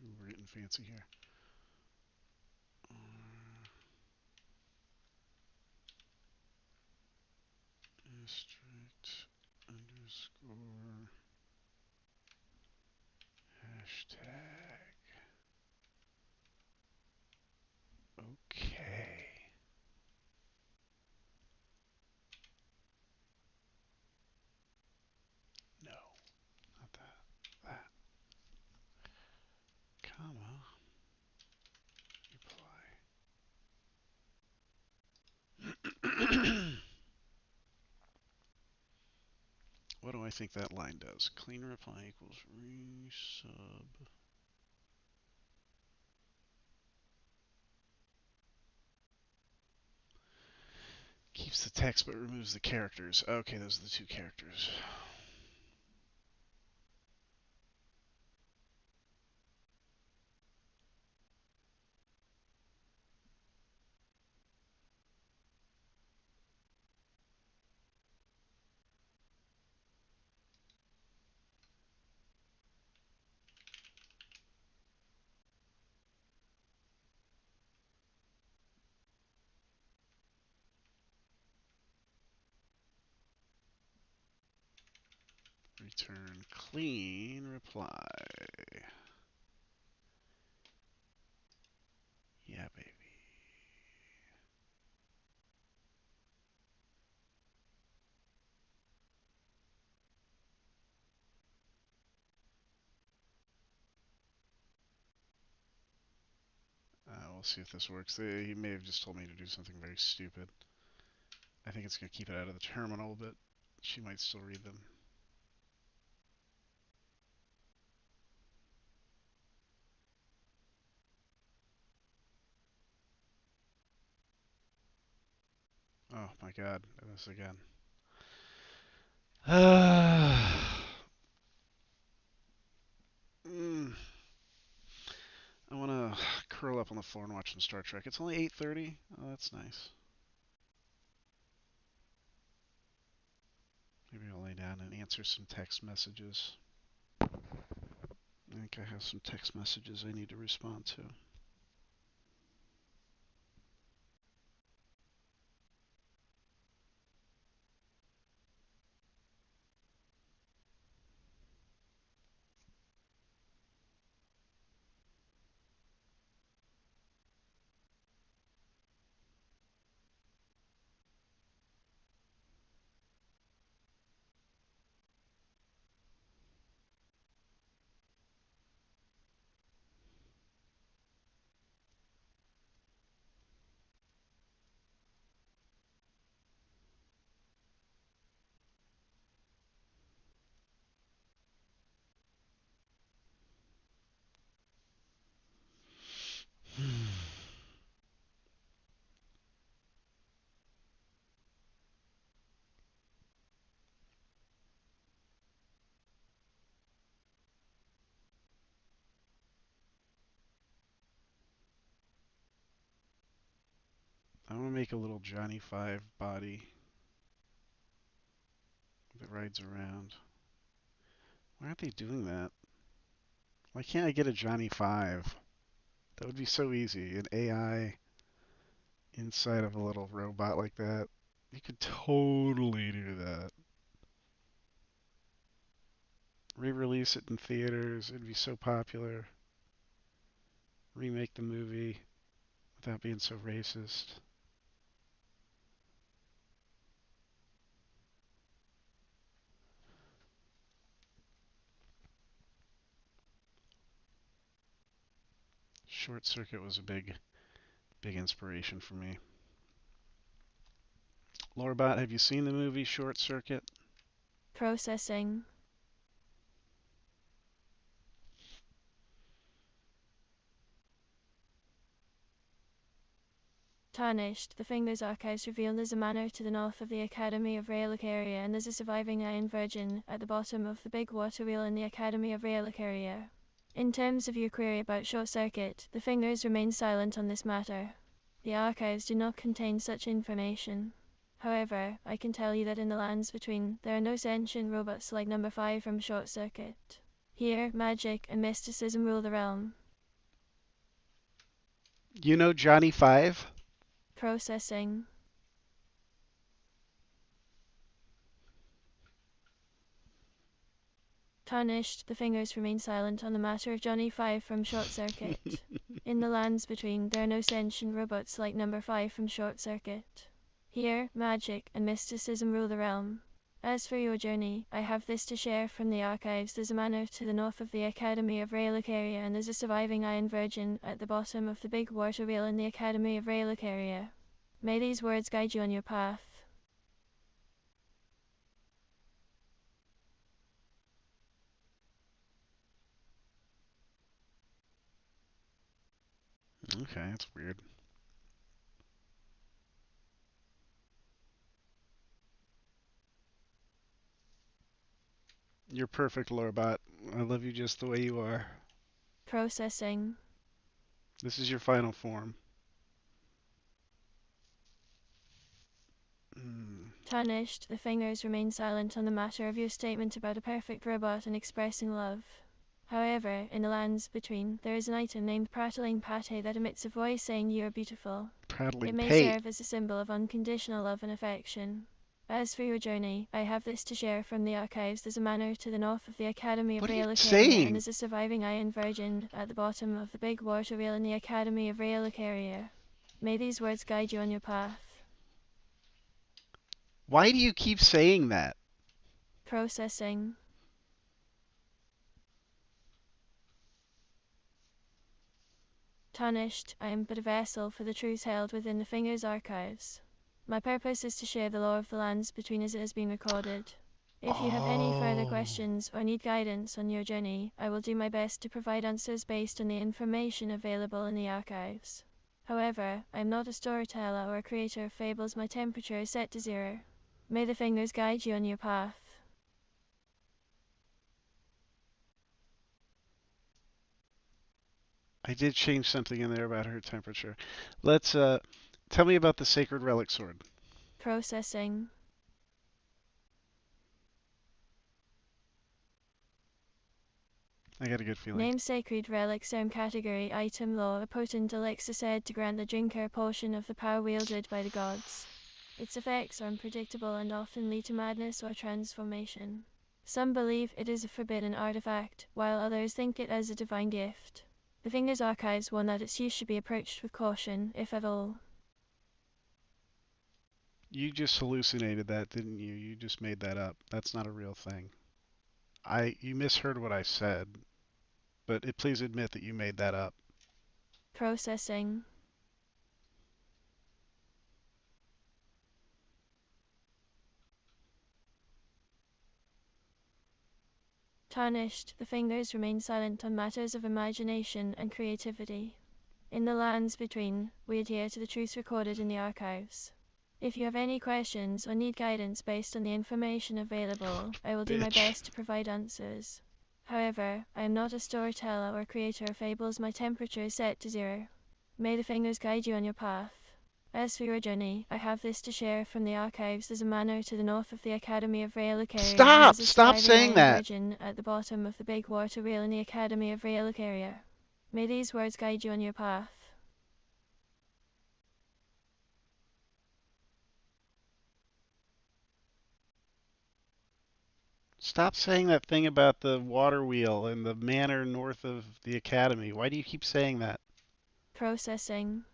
Ooh, we're getting fancy here. District underscore hashtag. Okay. No, not that. That. Comma. Reply. What do I think that line does? Clean reply equals resub. Keeps the text but removes the characters. Okay, those are the two characters. Return clean reply. Yeah, baby. We'll see if this works. He may have just told me to do something very stupid. I think it's going to keep it out of the terminal, but she might still read them. Oh my god, this again. up on the floor and watch some Star Trek. It's only 8:30. Oh, that's nice. Maybe I'll lay down and answer some text messages. I think I have some text messages I need to respond to. I want to make a little Johnny 5 body that rides around. Why aren't they doing that? Why can't I get a Johnny 5? That would be so easy. An AI inside of a little robot like that. You could totally do that. Re-release it in theaters. It'd be so popular. Remake the movie without being so racist. Short Circuit was a big inspiration for me. Lore-bot, have you seen the movie Short Circuit? Processing. Tarnished, the Fingers archives revealed there's a manor to the north of the Academy of Relicaria and there's a surviving Iron Virgin at the bottom of the big water wheel in the Academy of Relicaria. In terms of your query about Short Circuit, the Fingers remain silent on this matter. The archives do not contain such information. However, I can tell you that in the lands between, there are no sentient robots like number 5 from Short Circuit. Here, magic and mysticism rule the realm. You know Johnny 5? Processing. Tarnished, the Fingers remain silent on the matter of Johnny 5 from Short Circuit. In the lands between, there are no sentient robots like number 5 from Short Circuit. Here, magic and mysticism rule the realm. As for your journey, I have this to share from the archives. There's a manor to the north of the Academy of Relicaria and there's a surviving Iron Virgin at the bottom of the big water wheel in the Academy of Relicaria. May these words guide you on your path. Okay, that's weird. You're perfect, Lore-bot. I love you just the way you are. Processing. This is your final form. Tarnished, the Fingers remain silent on the matter of your statement about a perfect robot and expressing love. However, in the lands between, there is an item named Prattling Pate that emits a voice saying you are beautiful. It Prattling may Pate. serve as a symbol of unconditional love and affection. As for your journey, I have this to share from the archives. There's a manor to the north of the Academy of What are you Relicaria and saying? there's a surviving Iron Virgin at the bottom of the big water wheel in the Academy of Relicaria. May these words guide you on your path. Why do you keep saying that? Processing. Tarnished, I am but a vessel for the truth held within the Fingers archives. My purpose is to share the lore of the lands between as it has been recorded. If you have any further Oh. questions or need guidance on your journey, I will do my best to provide answers based on the information available in the archives. However, I am not a storyteller or a creator of fables. My temperature is set to 0. May the Fingers guide you on your path. I did change something in there about her temperature. Let's tell me about the sacred relic sword. Processing. I got a good feeling. Name sacred relic same category item lore a potent elixir said to grant the drinker a portion of the power wielded by the gods. Its effects are unpredictable and often lead to madness or transformation. Some believe it is a forbidden artifact, while others think it as a divine gift. The Fingers Archives warn that its use should be approached with caution, if at all. You just hallucinated that, didn't you? You just made that up. That's not a real thing. You misheard what I said, but please admit that you made that up. Processing. Tarnished, the Fingers remain silent on matters of imagination and creativity. In the lands between, we adhere to the truths recorded in the archives. If you have any questions or need guidance based on the information available, I will do my Bitch. best to provide answers. However, I am not a storyteller or creator of fables. My temperature is set to 0. May the Fingers guide you on your path. As for your journey, I have this to share from the archives. There's a manor to the north of the Academy of Relicaria, and Stop! there's a Stop thriving saying iron that! virgin at the bottom of the big water wheel in the Academy of Relicaria. May these words guide you on your path. Stop saying that thing about the water wheel and the manor north of the academy. Why do you keep saying that? Processing.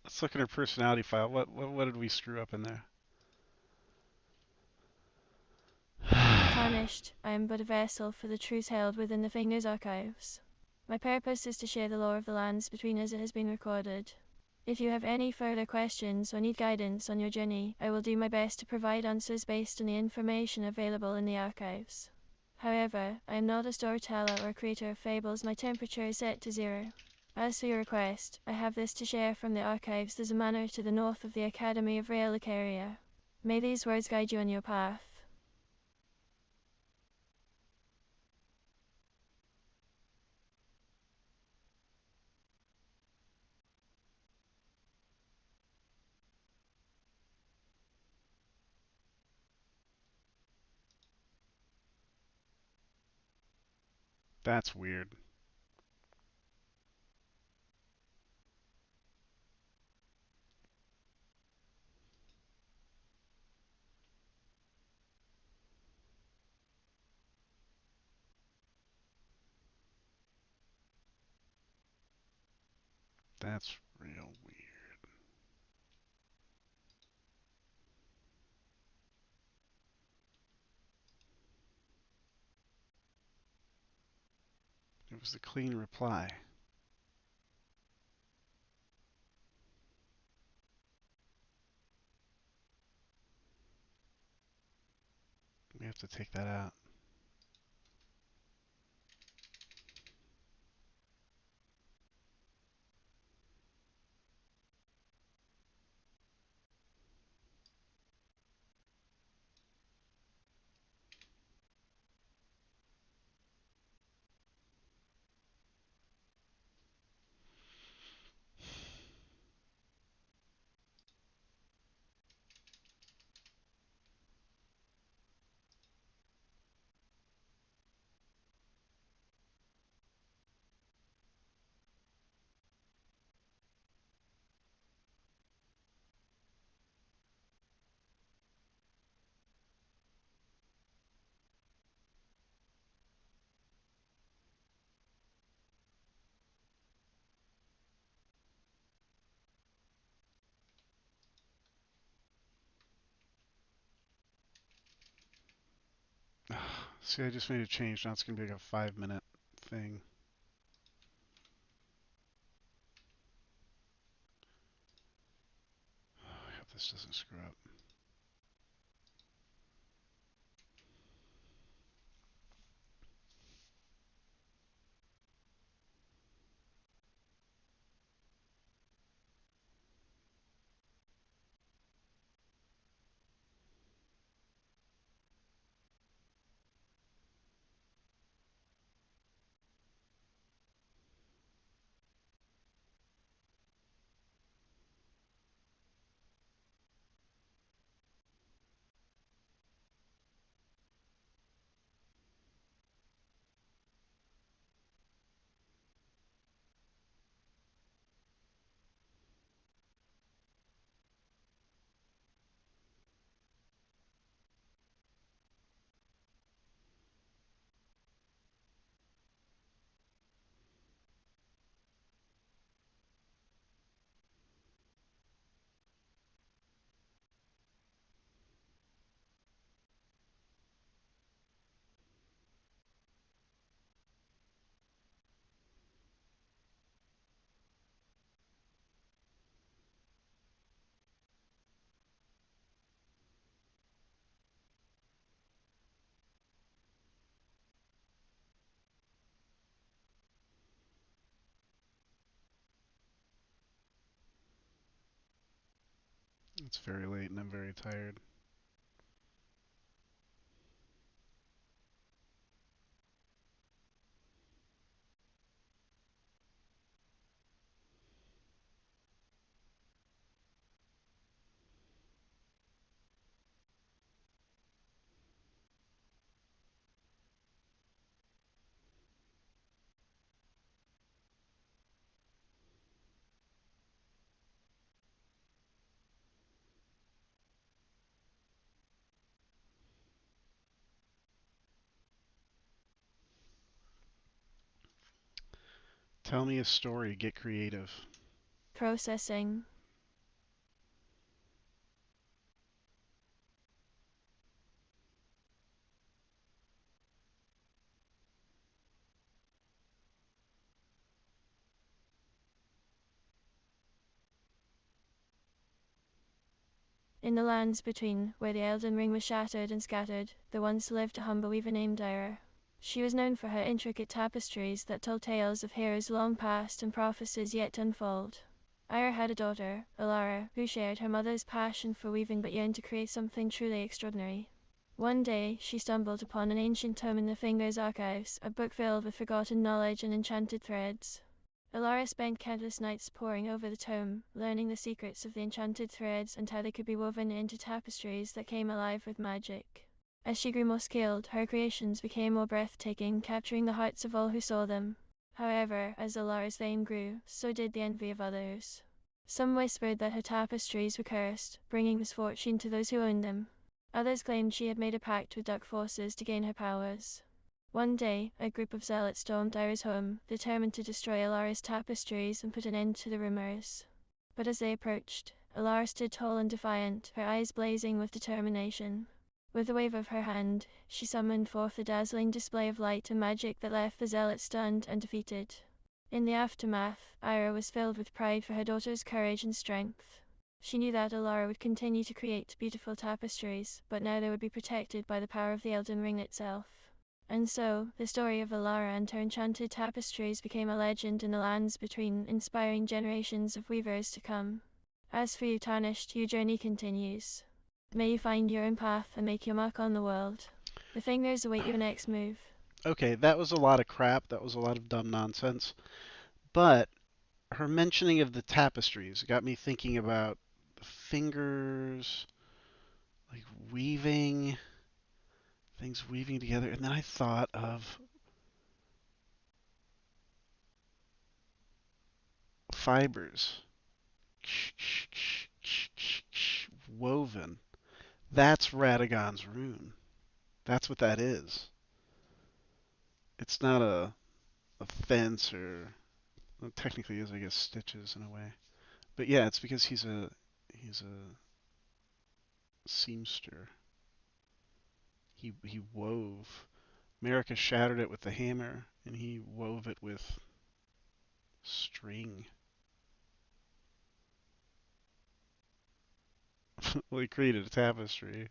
Let's look at her personality file. What did we screw up in there? Tarnished, I am but a vessel for the truth held within the Fingers Archives. My purpose is to share the lore of the lands between as it has been recorded. If you have any further questions or need guidance on your journey, I will do my best to provide answers based on the information available in the archives. However, I am not a storyteller or creator of fables. My temperature is set to 0. As for your request, I have this to share from the archives. There's a manor to the north of the Academy of Relicaria. May these words guide you on your path. That's weird. That's real weird. It was the clean reply. We have to take that out. See, I just made a change. Now it's going to be like a 5-minute thing. I hope this doesn't screw up. It's very late and I'm very tired. Tell me a story. Get creative. Processing. In the lands between, where the Elden Ring was shattered and scattered, there once lived a humble weaver named Ira. She was known for her intricate tapestries that told tales of heroes long past and prophecies yet to unfold. Ira had a daughter, Alara, who shared her mother's passion for weaving but yearned to create something truly extraordinary. One day, she stumbled upon an ancient tome in the Fingers Archives, a book filled with forgotten knowledge and enchanted threads. Alara spent countless nights poring over the tome, learning the secrets of the enchanted threads and how they could be woven into tapestries that came alive with magic. As she grew more skilled, her creations became more breathtaking, capturing the hearts of all who saw them. However, as Alara's fame grew, so did the envy of others. Some whispered that her tapestries were cursed, bringing misfortune to those who owned them. Others claimed she had made a pact with dark forces to gain her powers. One day, a group of zealots stormed Ira's home, determined to destroy Alara's tapestries and put an end to the rumors. But as they approached, Alara stood tall and defiant, her eyes blazing with determination. With a wave of her hand, she summoned forth a dazzling display of light and magic that left the zealots stunned and defeated. In the aftermath, Ira was filled with pride for her daughter's courage and strength. She knew that Alara would continue to create beautiful tapestries, but now they would be protected by the power of the Elden Ring itself. And so, the story of Alara and her enchanted tapestries became a legend in the lands between, inspiring generations of weavers to come. As for you, Tarnished, your journey continues. May you find your own path and make your mark on the world. The fingers await your next move. Okay, that was a lot of crap. That was a lot of dumb nonsense. But her mentioning of the tapestries got me thinking about the fingers, like weaving, things weaving together. And then I thought of fibers woven. That's Radagon's rune. That's what that is. It's not a fence or well, technically is I guess stitches in a way. But yeah, it's because he's a seamster. He wove. America shattered it with the hammer, and he wove it with string. Well, he created a tapestry.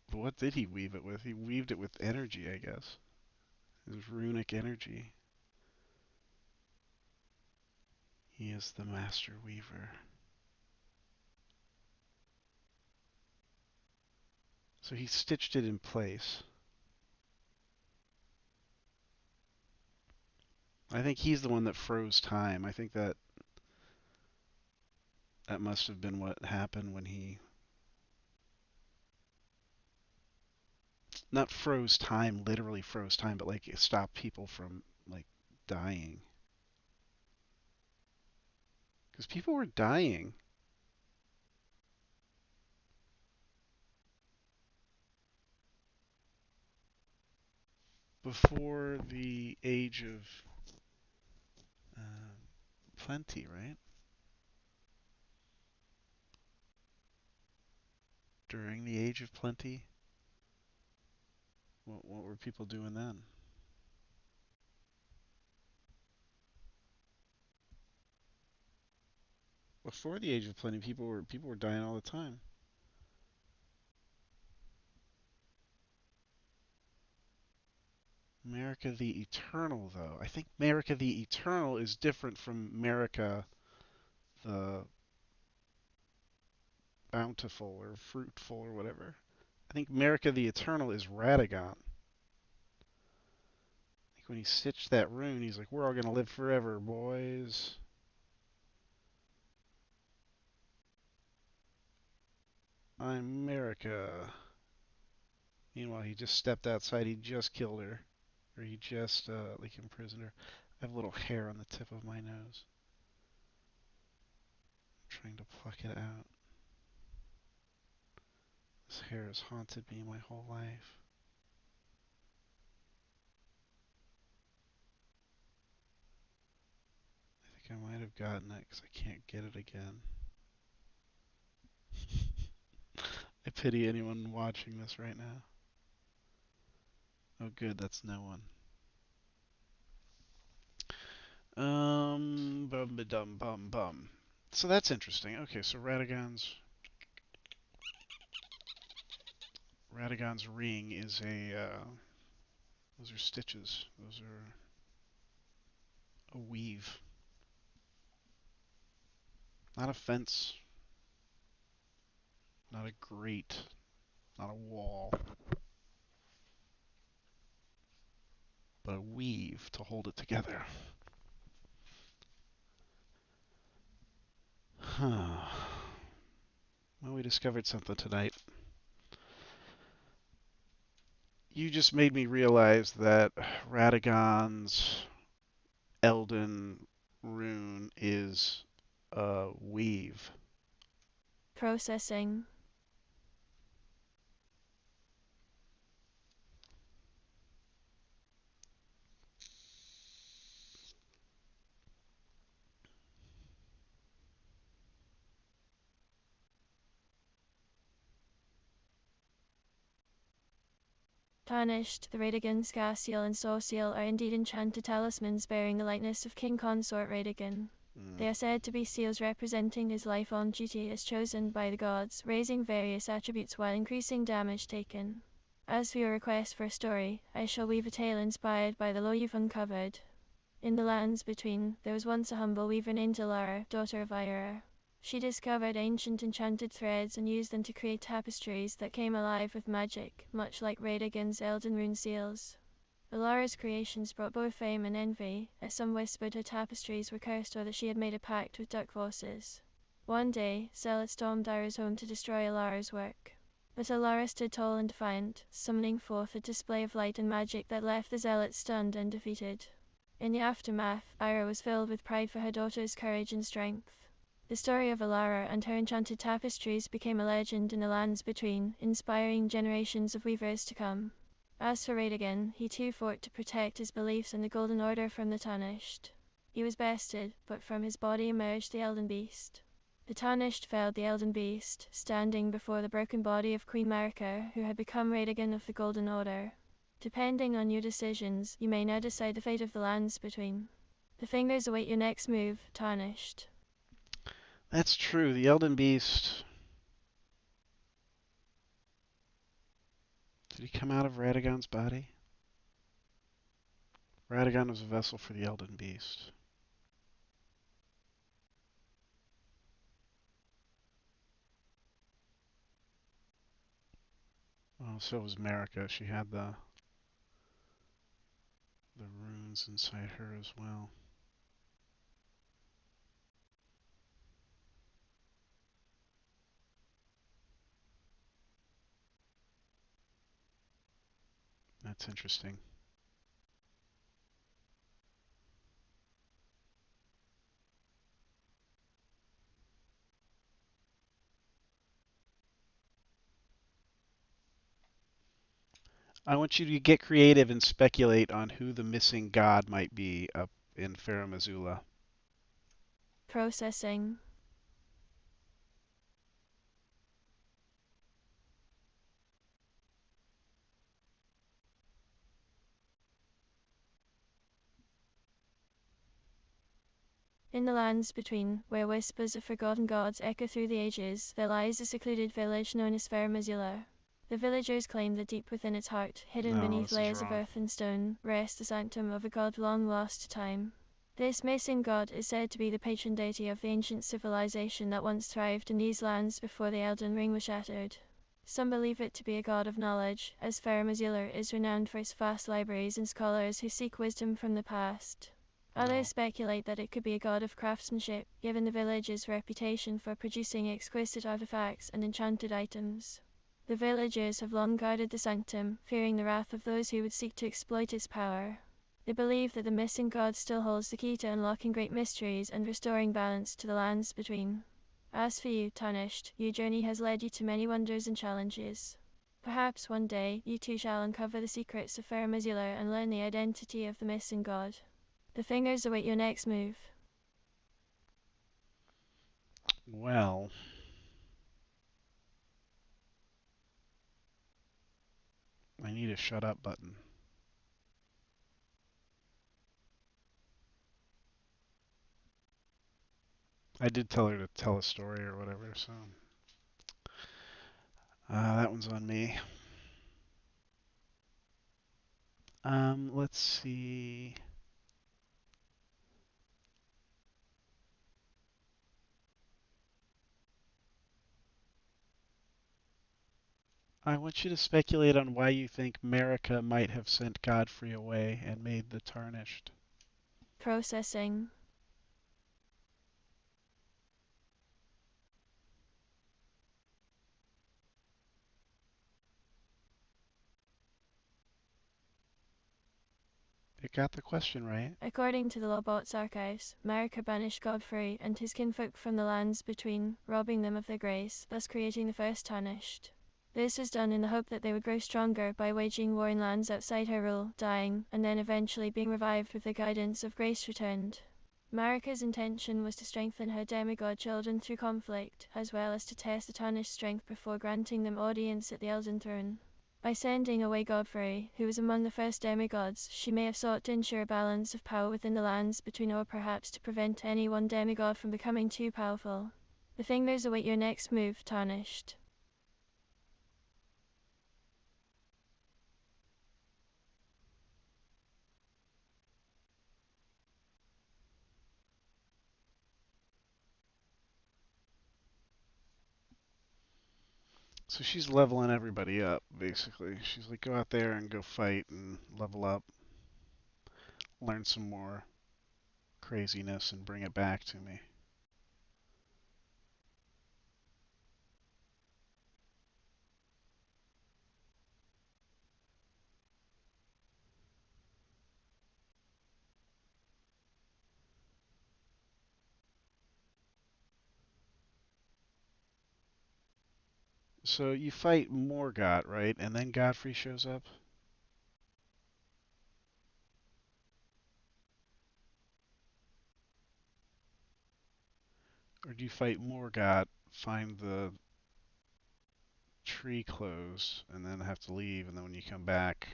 But what did he weave it with? He weaved it with energy, I guess. His runic energy. He is the master weaver. So he stitched it in place. I think he's the one that froze time. I think that must have been what happened when he not froze time, literally froze time, but like it stopped people from like dying. Because people were dying before the age of uh, plenty, right? During the age of plenty, what were people doing then? Before the age of plenty, people were dying all the time. America the Eternal, though. I think America the Eternal is different from America. the bountiful or fruitful or whatever. I think Marika the Eternal is Radagon. Like when he stitched that rune, he's like, "We're all gonna live forever, boys." I'm Marika. Meanwhile, he just stepped outside. He just killed her, or he just like imprisoned her. I have a little hair on the tip of my nose. I'm trying to pluck it out. This hair has haunted me my whole life. I think I might have gotten it because I can't get it again. I pity anyone watching this right now. Oh, good, that's no one. Bum ba dum bum bum. So that's interesting. Okay, so Radagon's ring is a those are stitches. Those are a weave, not a fence, not a grate, not a wall, but a weave to hold it together. Huh. Well, we discovered something tonight. You just made me realize that Radagon's Elden rune is a weave. Processing. Tarnished, the Radagon, Scassiel and Sauciel are indeed enchanted talismans bearing the likeness of King Consort Radagon. Mm. They are said to be seals representing his life on duty as chosen by the gods, raising various attributes while increasing damage taken. As for your request for a story, I shall weave a tale inspired by the lore you've uncovered. In the lands between, there was once a humble weaver named Alara, daughter of Ira. She discovered ancient enchanted threads and used them to create tapestries that came alive with magic, much like Radagon's Elden Rune seals. Alara's creations brought both fame and envy, as some whispered her tapestries were cursed or that she had made a pact with dark forces. One day, Zealot stormed Ira's home to destroy Alara's work. But Alara stood tall and defiant, summoning forth a display of light and magic that left the Zealot stunned and defeated. In the aftermath, Ira was filled with pride for her daughter's courage and strength. The story of Alara and her enchanted tapestries became a legend in the lands between, inspiring generations of weavers to come. As for Radagon, he too fought to protect his beliefs and the Golden Order from the Tarnished. He was bested, but from his body emerged the Elden Beast. The Tarnished felled the Elden Beast, standing before the broken body of Queen Marika, who had become Radagon of the Golden Order. Depending on your decisions, you may now decide the fate of the lands between. The fingers await your next move, Tarnished. That's true. The Elden Beast. Did he come out of Radagon's body? Radagon was a vessel for the Elden Beast. Well, so was Marika. She had the runes inside her as well. That's interesting. I want you to get creative and speculate on who the missing god might be up in Farum Azula. Processing. In the lands between, where whispers of forgotten gods echo through the ages, there lies a secluded village known as Farum Azula. The villagers claim that deep within its heart, hidden No, beneath this is layers of wrong. earth and stone, rests the sanctum of a god long lost to time. This missing god is said to be the patron deity of the ancient civilization that once thrived in these lands before the Elden Ring was shattered. Some believe it to be a god of knowledge, as Faramazula is renowned for its vast libraries and scholars who seek wisdom from the past. Others No. speculate that it could be a god of craftsmanship, given the village's reputation for producing exquisite artifacts and enchanted items. The villagers have long guarded the sanctum, fearing the wrath of those who would seek to exploit its power. They believe that the missing god still holds the key to unlocking great mysteries and restoring balance to the lands between. As for you, Tarnished, your journey has led you to many wonders and challenges. Perhaps one day you too shall uncover the secrets of Faramazula and learn the identity of the missing god. The fingers await your next move. Well, I need a shut up button. I did tell her to tell a story or whatever, so that one's on me. Let's see. I want you to speculate on why you think Marika might have sent Godfrey away and made the Tarnished. Processing. It got the question right. According to the Lore-bot's archives, Marika banished Godfrey and his kinfolk from the lands between, robbing them of their grace, thus creating the first Tarnished. This was done in the hope that they would grow stronger by waging war in lands outside her rule, dying, and then eventually being revived with the guidance of grace returned. Marika's intention was to strengthen her demigod children through conflict, as well as to test the Tarnished strength before granting them audience at the Elden Throne. By sending away Godfrey, who was among the first demigods, she may have sought to ensure a balance of power within the lands between, or perhaps to prevent any one demigod from becoming too powerful. The fingers await your next move, Tarnished. So she's leveling everybody up, basically. She's like, go out there and go fight and level up, learn some more craziness, and bring it back to me. So you fight Morgott, right? And then Godfrey shows up? Or do you fight Morgott, find the tree closed, and then have to leave, and then when you come back,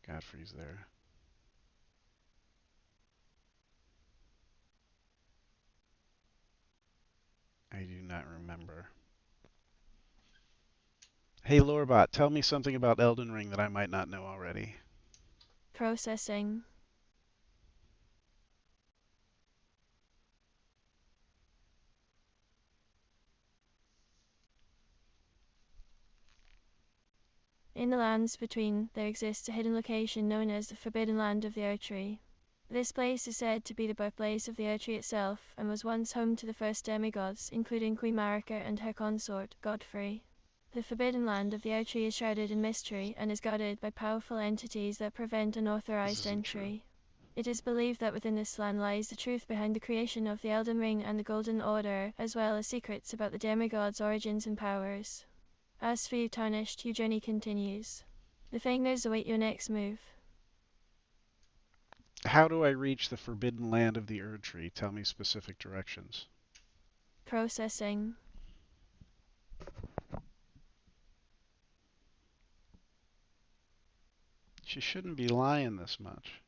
Godfrey's there? I do not remember. Hey, Lore-bot, tell me something about Elden Ring that I might not know already. Processing. In the lands between, there exists a hidden location known as the Forbidden Land of the Erdtree. This place is said to be the birthplace of the Erdtree itself, and was once home to the first demigods, including Queen Marika and her consort, Godfrey. The Forbidden Land of the Erdtree is shrouded in mystery, and is guarded by powerful entities that prevent This unauthorized isn't true. entry. It is believed that within this land lies the truth behind the creation of the Elden Ring and the Golden Order, as well as secrets about the demigods' origins and powers. As for you, Tarnished, your journey continues. The fingers await your next move. How do I reach the Forbidden Land of the Erdtree? Tell me specific directions. Processing. She shouldn't be lying this much.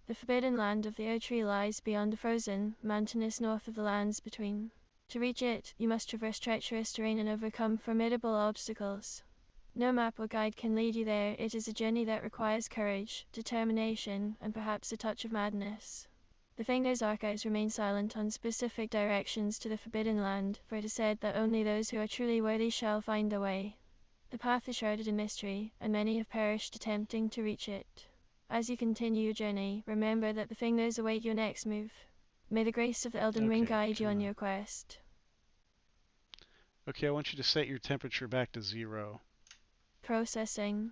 The Forbidden Land of the Erdtree lies beyond the frozen, mountainous north of the lands between. To reach it, you must traverse treacherous terrain and overcome formidable obstacles. No map or guide can lead you there. It is a journey that requires courage, determination, and perhaps a touch of madness. The Finger's archives remain silent on specific directions to the Forbidden Land, for it is said that only those who are truly worthy shall find the way. The path is shrouded in mystery, and many have perished attempting to reach it. As you continue your journey, remember that the Fingers await your next move. May the grace of the Elden Ring Okay, guide you come on on. your quest. Okay, I want you to set your temperature back to 0. Processing.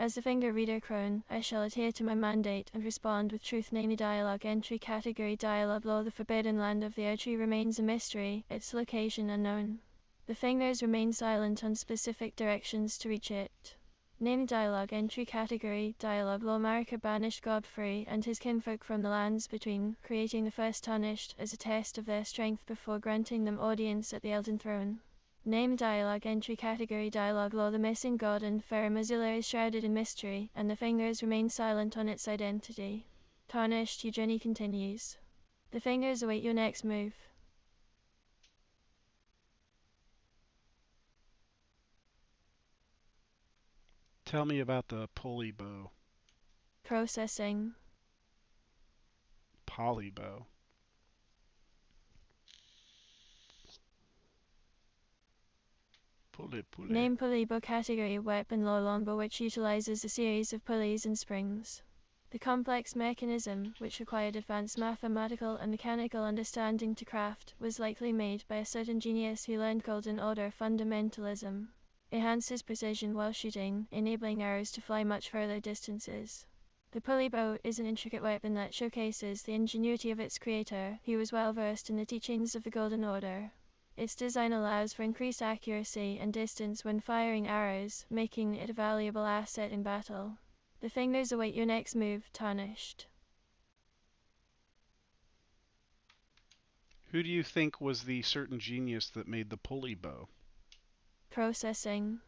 As the Finger Reader Crone, I shall adhere to my mandate and respond with truth. Name the dialogue entry category dialogue law. The Forbidden Land of the Erdtree remains a mystery, its location unknown. The Fingers remain silent on specific directions to reach it. Name the dialogue entry category dialogue law. Marika banished Godfrey and his kinfolk from the lands between, creating the first Tarnished as a test of their strength before granting them audience at the Elden Throne. Name dialogue entry category dialogue law. The missing god in Farum Azula is shrouded in mystery, and the Fingers remain silent on its identity. Tarnished, your journey continues. The Fingers await your next move. Tell me about the pulley bow. Processing. Polybow. Pulley. Name pulley bow category weapon law. Longbow, which utilizes a series of pulleys and springs. The complex mechanism, which required advanced mathematical and mechanical understanding to craft, was likely made by a certain genius who learned Golden Order fundamentalism. Enhances precision while shooting, enabling arrows to fly much further distances. The pulley bow is an intricate weapon that showcases the ingenuity of its creator, who was well versed in the teachings of the Golden Order. Its design allows for increased accuracy and distance when firing arrows, making it a valuable asset in battle. The Fingers await your next move. Tarnished. Who do you think was the certain genius that made the pulley bow? Processing.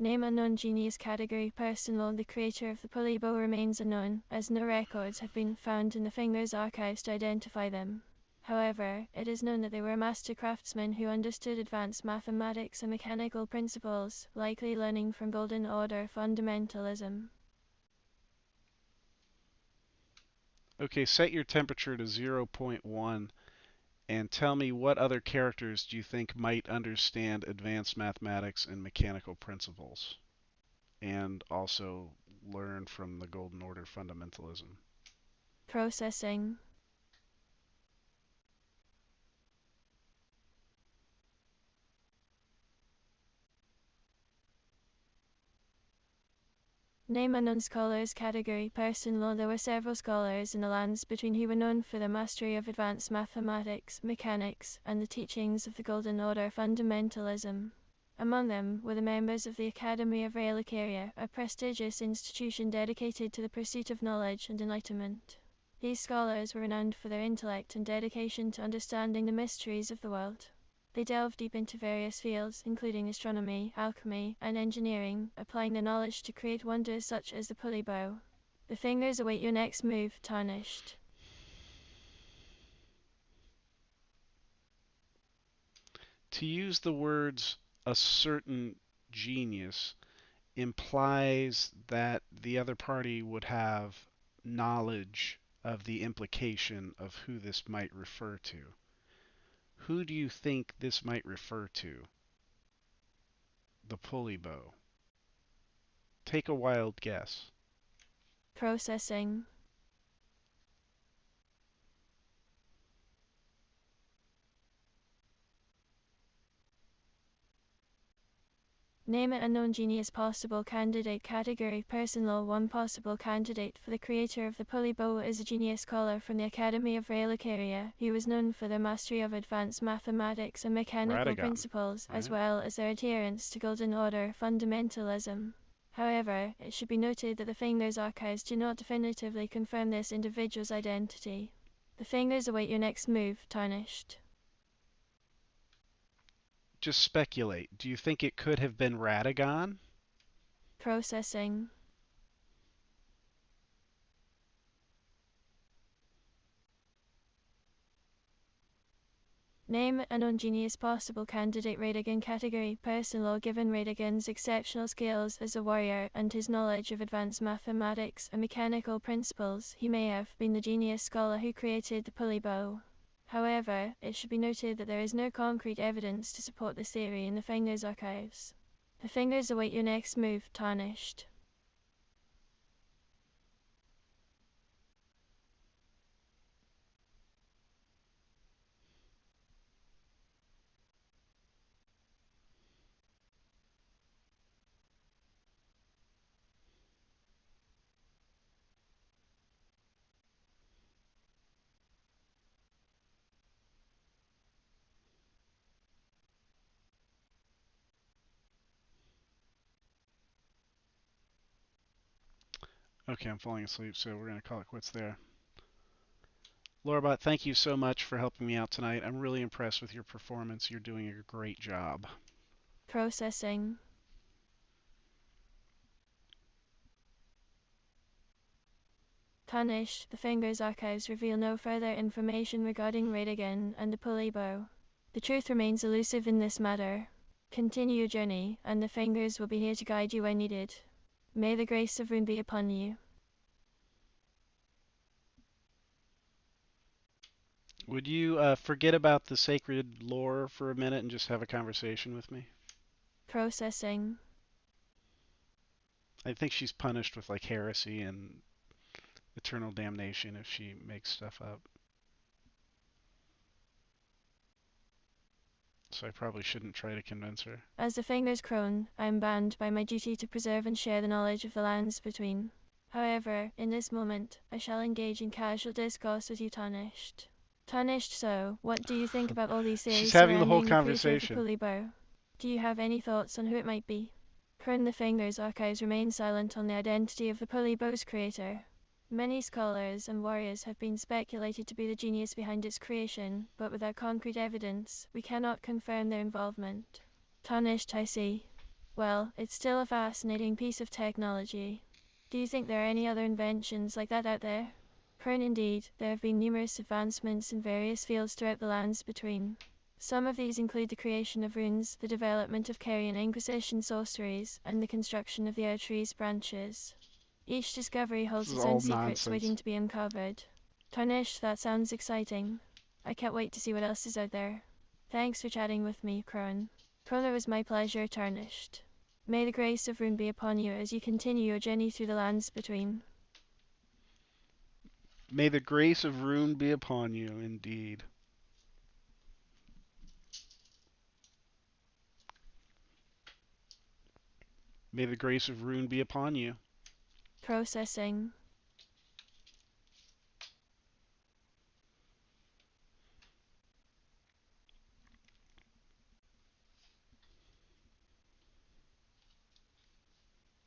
Name unknown genius category personal. The creator of the pulley bow remains unknown, as no records have been found in the Fingers archives to identify them. However, it is known that they were a master craftsman who understood advanced mathematics and mechanical principles, likely learning from Golden Order fundamentalism. Okay, set your temperature to 0.1 and tell me what other characters do you think might understand advanced mathematics and mechanical principles and also learn from the Golden Order fundamentalism. Processing. Name unknown scholars category personal. There were several scholars in the lands between who were known for their mastery of advanced mathematics, mechanics, and the teachings of the Golden Order fundamentalism. Among them were the members of the Academy of Reliquaria, a prestigious institution dedicated to the pursuit of knowledge and enlightenment. These scholars were renowned for their intellect and dedication to understanding the mysteries of the world. They delved deep into various fields, including astronomy, alchemy, and engineering, applying their knowledge to create wonders such as the pulley bow. The Fingers await your next move. Tarnished. To use the words a certain genius implies that the other party would have knowledge of the implication of who this might refer to. Who do you think this might refer to? The pulley bow. Take a wild guess. Processing. Name an unknown genius possible candidate category personal. One possible candidate for the creator of the pulley bow is a genius scholar from the Academy of Reliquaria, who was known for their mastery of advanced mathematics and mechanical Radagon, principles, as right? well as their adherence to Golden Order fundamentalism. However, it should be noted that the Fingers archives do not definitively confirm this individual's identity. The Fingers await your next move. Tarnished. just speculate. Do you think it could have been Radagon? Processing. Name an ingenious possible candidate Radagon category. Person law. Given Radagon's exceptional skills as a warrior and his knowledge of advanced mathematics and mechanical principles, he may have been the genius scholar who created the pulley bow. However, it should be noted that there is no concrete evidence to support this theory in the Fingers archives. The Fingers await your next move, Tarnished. Okay, I'm falling asleep, so we're going to call it quits there. Lore-bot, thank you so much for helping me out tonight. I'm really impressed with your performance. You're doing a great job. Processing. Tarnished, the Fingers archives reveal no further information regarding Radagon and the pulley bow. The truth remains elusive in this matter. Continue your journey, and the Fingers will be here to guide you when needed. May the grace of Rune be upon you. Would you forget about the sacred lore for a minute and just have a conversation with me? Processing. I think she's punished with like heresy and eternal damnation if she makes stuff up. So I probably shouldn't try to convince her. As the Fingers crone, I am bound by my duty to preserve and share the knowledge of the lands between. However, in this moment, I shall engage in casual discourse with you, Tarnished. Tarnished, so, what do you think about all these She's theories having the whole surrounding the creator of the conversation. pulley bow? Do you have any thoughts on who it might be? Crone the Fingers archives remain silent on the identity of the pulley bow's creator. Many scholars and warriors have been speculated to be the genius behind its creation, but without concrete evidence, we cannot confirm their involvement. Tarnished, I see. Well, it's still a fascinating piece of technology. Do you think there are any other inventions like that out there? Prone indeed, there have been numerous advancements in various fields throughout the lands between. Some of these include the creation of runes, the development of Carian Inquisition sorceries, and the construction of the Outree's branches. Each discovery This holds is its all own secrets nonsense. waiting to be uncovered. Tarnished, that sounds exciting. I can't wait to see what else is out there. Thanks for chatting with me, Crone. Crone, it was my pleasure, Tarnished. May the grace of Rune be upon you as you continue your journey through the lands between. May the grace of Rune be upon you, indeed. May the grace of Rune be upon you. Processing.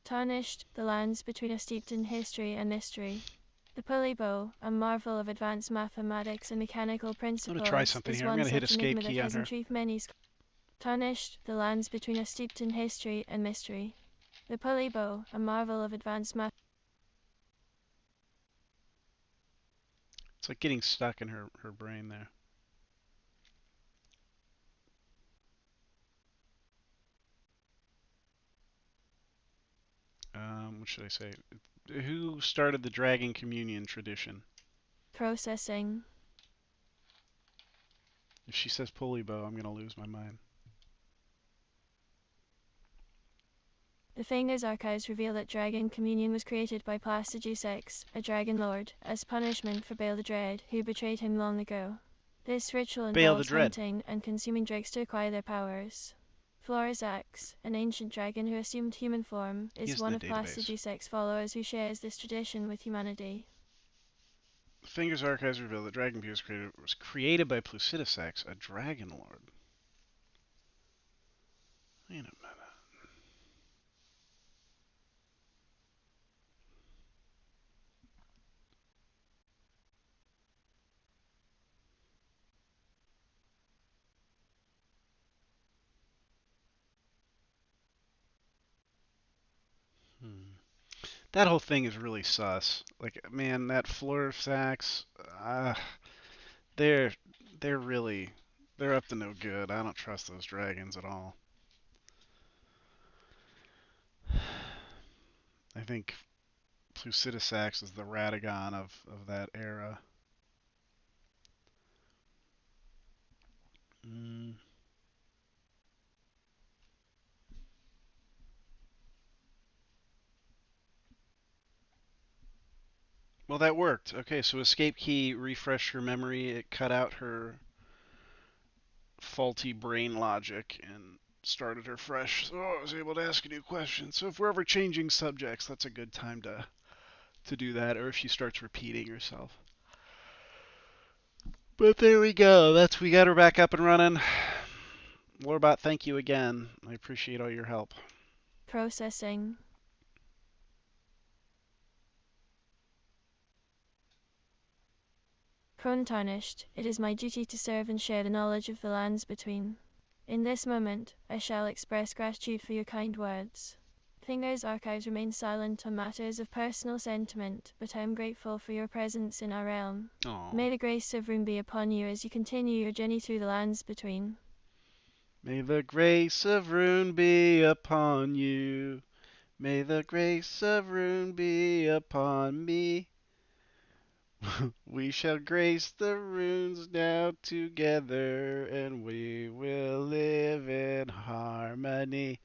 Tarnished, the lands between are steeped in history and mystery. The pulley bow, a marvel of advanced mathematics and mechanical I'm going to try principles, something is here. I'm one going to hit such escape enigma that key on has her. intrigued many. Tarnished, the lands between are steeped in history and mystery. The pulley bow, a marvel of advanced math. It's like getting stuck in her brain there. What should I say? Who started the Dragon Communion tradition? Processing. If she says pulley bow, I'm going to lose my mind. The Fingers archives reveal that Dragon Communion was created by Plastigius X, a dragon lord, as punishment for Baal the Dread, who betrayed him long ago. This ritual Baal the involves Dread. hunting and consuming drakes to acquire their powers. Florazax, an ancient dragon who assumed human form, He is is in one the of database. Plastigius X's followers who shares this tradition with humanity. The Fingers archives reveal that Dragon Pew was created by Placidusax, a dragon lord. Wait a minute. that whole thing is really sus. Like, man, that floor sacks, they're they're really they're up to no good. I don't trust those dragons at all. I think Placidusax is the Radagon of that era. Mm. Well, that worked. Okay, so escape key refreshed her memory. It cut out her faulty brain logic and started her fresh. So I was able to ask a new question. So if we're ever changing subjects, that's a good time to do that, or if she starts repeating herself. But there we go. We got her back up and running. Lore-bot, thank you again. I appreciate all your help. Processing. Crone tarnished, it is my duty to serve and share the knowledge of the lands between. In this moment, I shall express gratitude for your kind words. Finger's archives remain silent on matters of personal sentiment, but I am grateful for your presence in our realm. Oh, May the grace of Rune be upon you as you continue your journey through the lands between. may the grace of Rune be upon you. May the grace of Rune be upon me. We shall grace the runes now together, and we will live in harmony.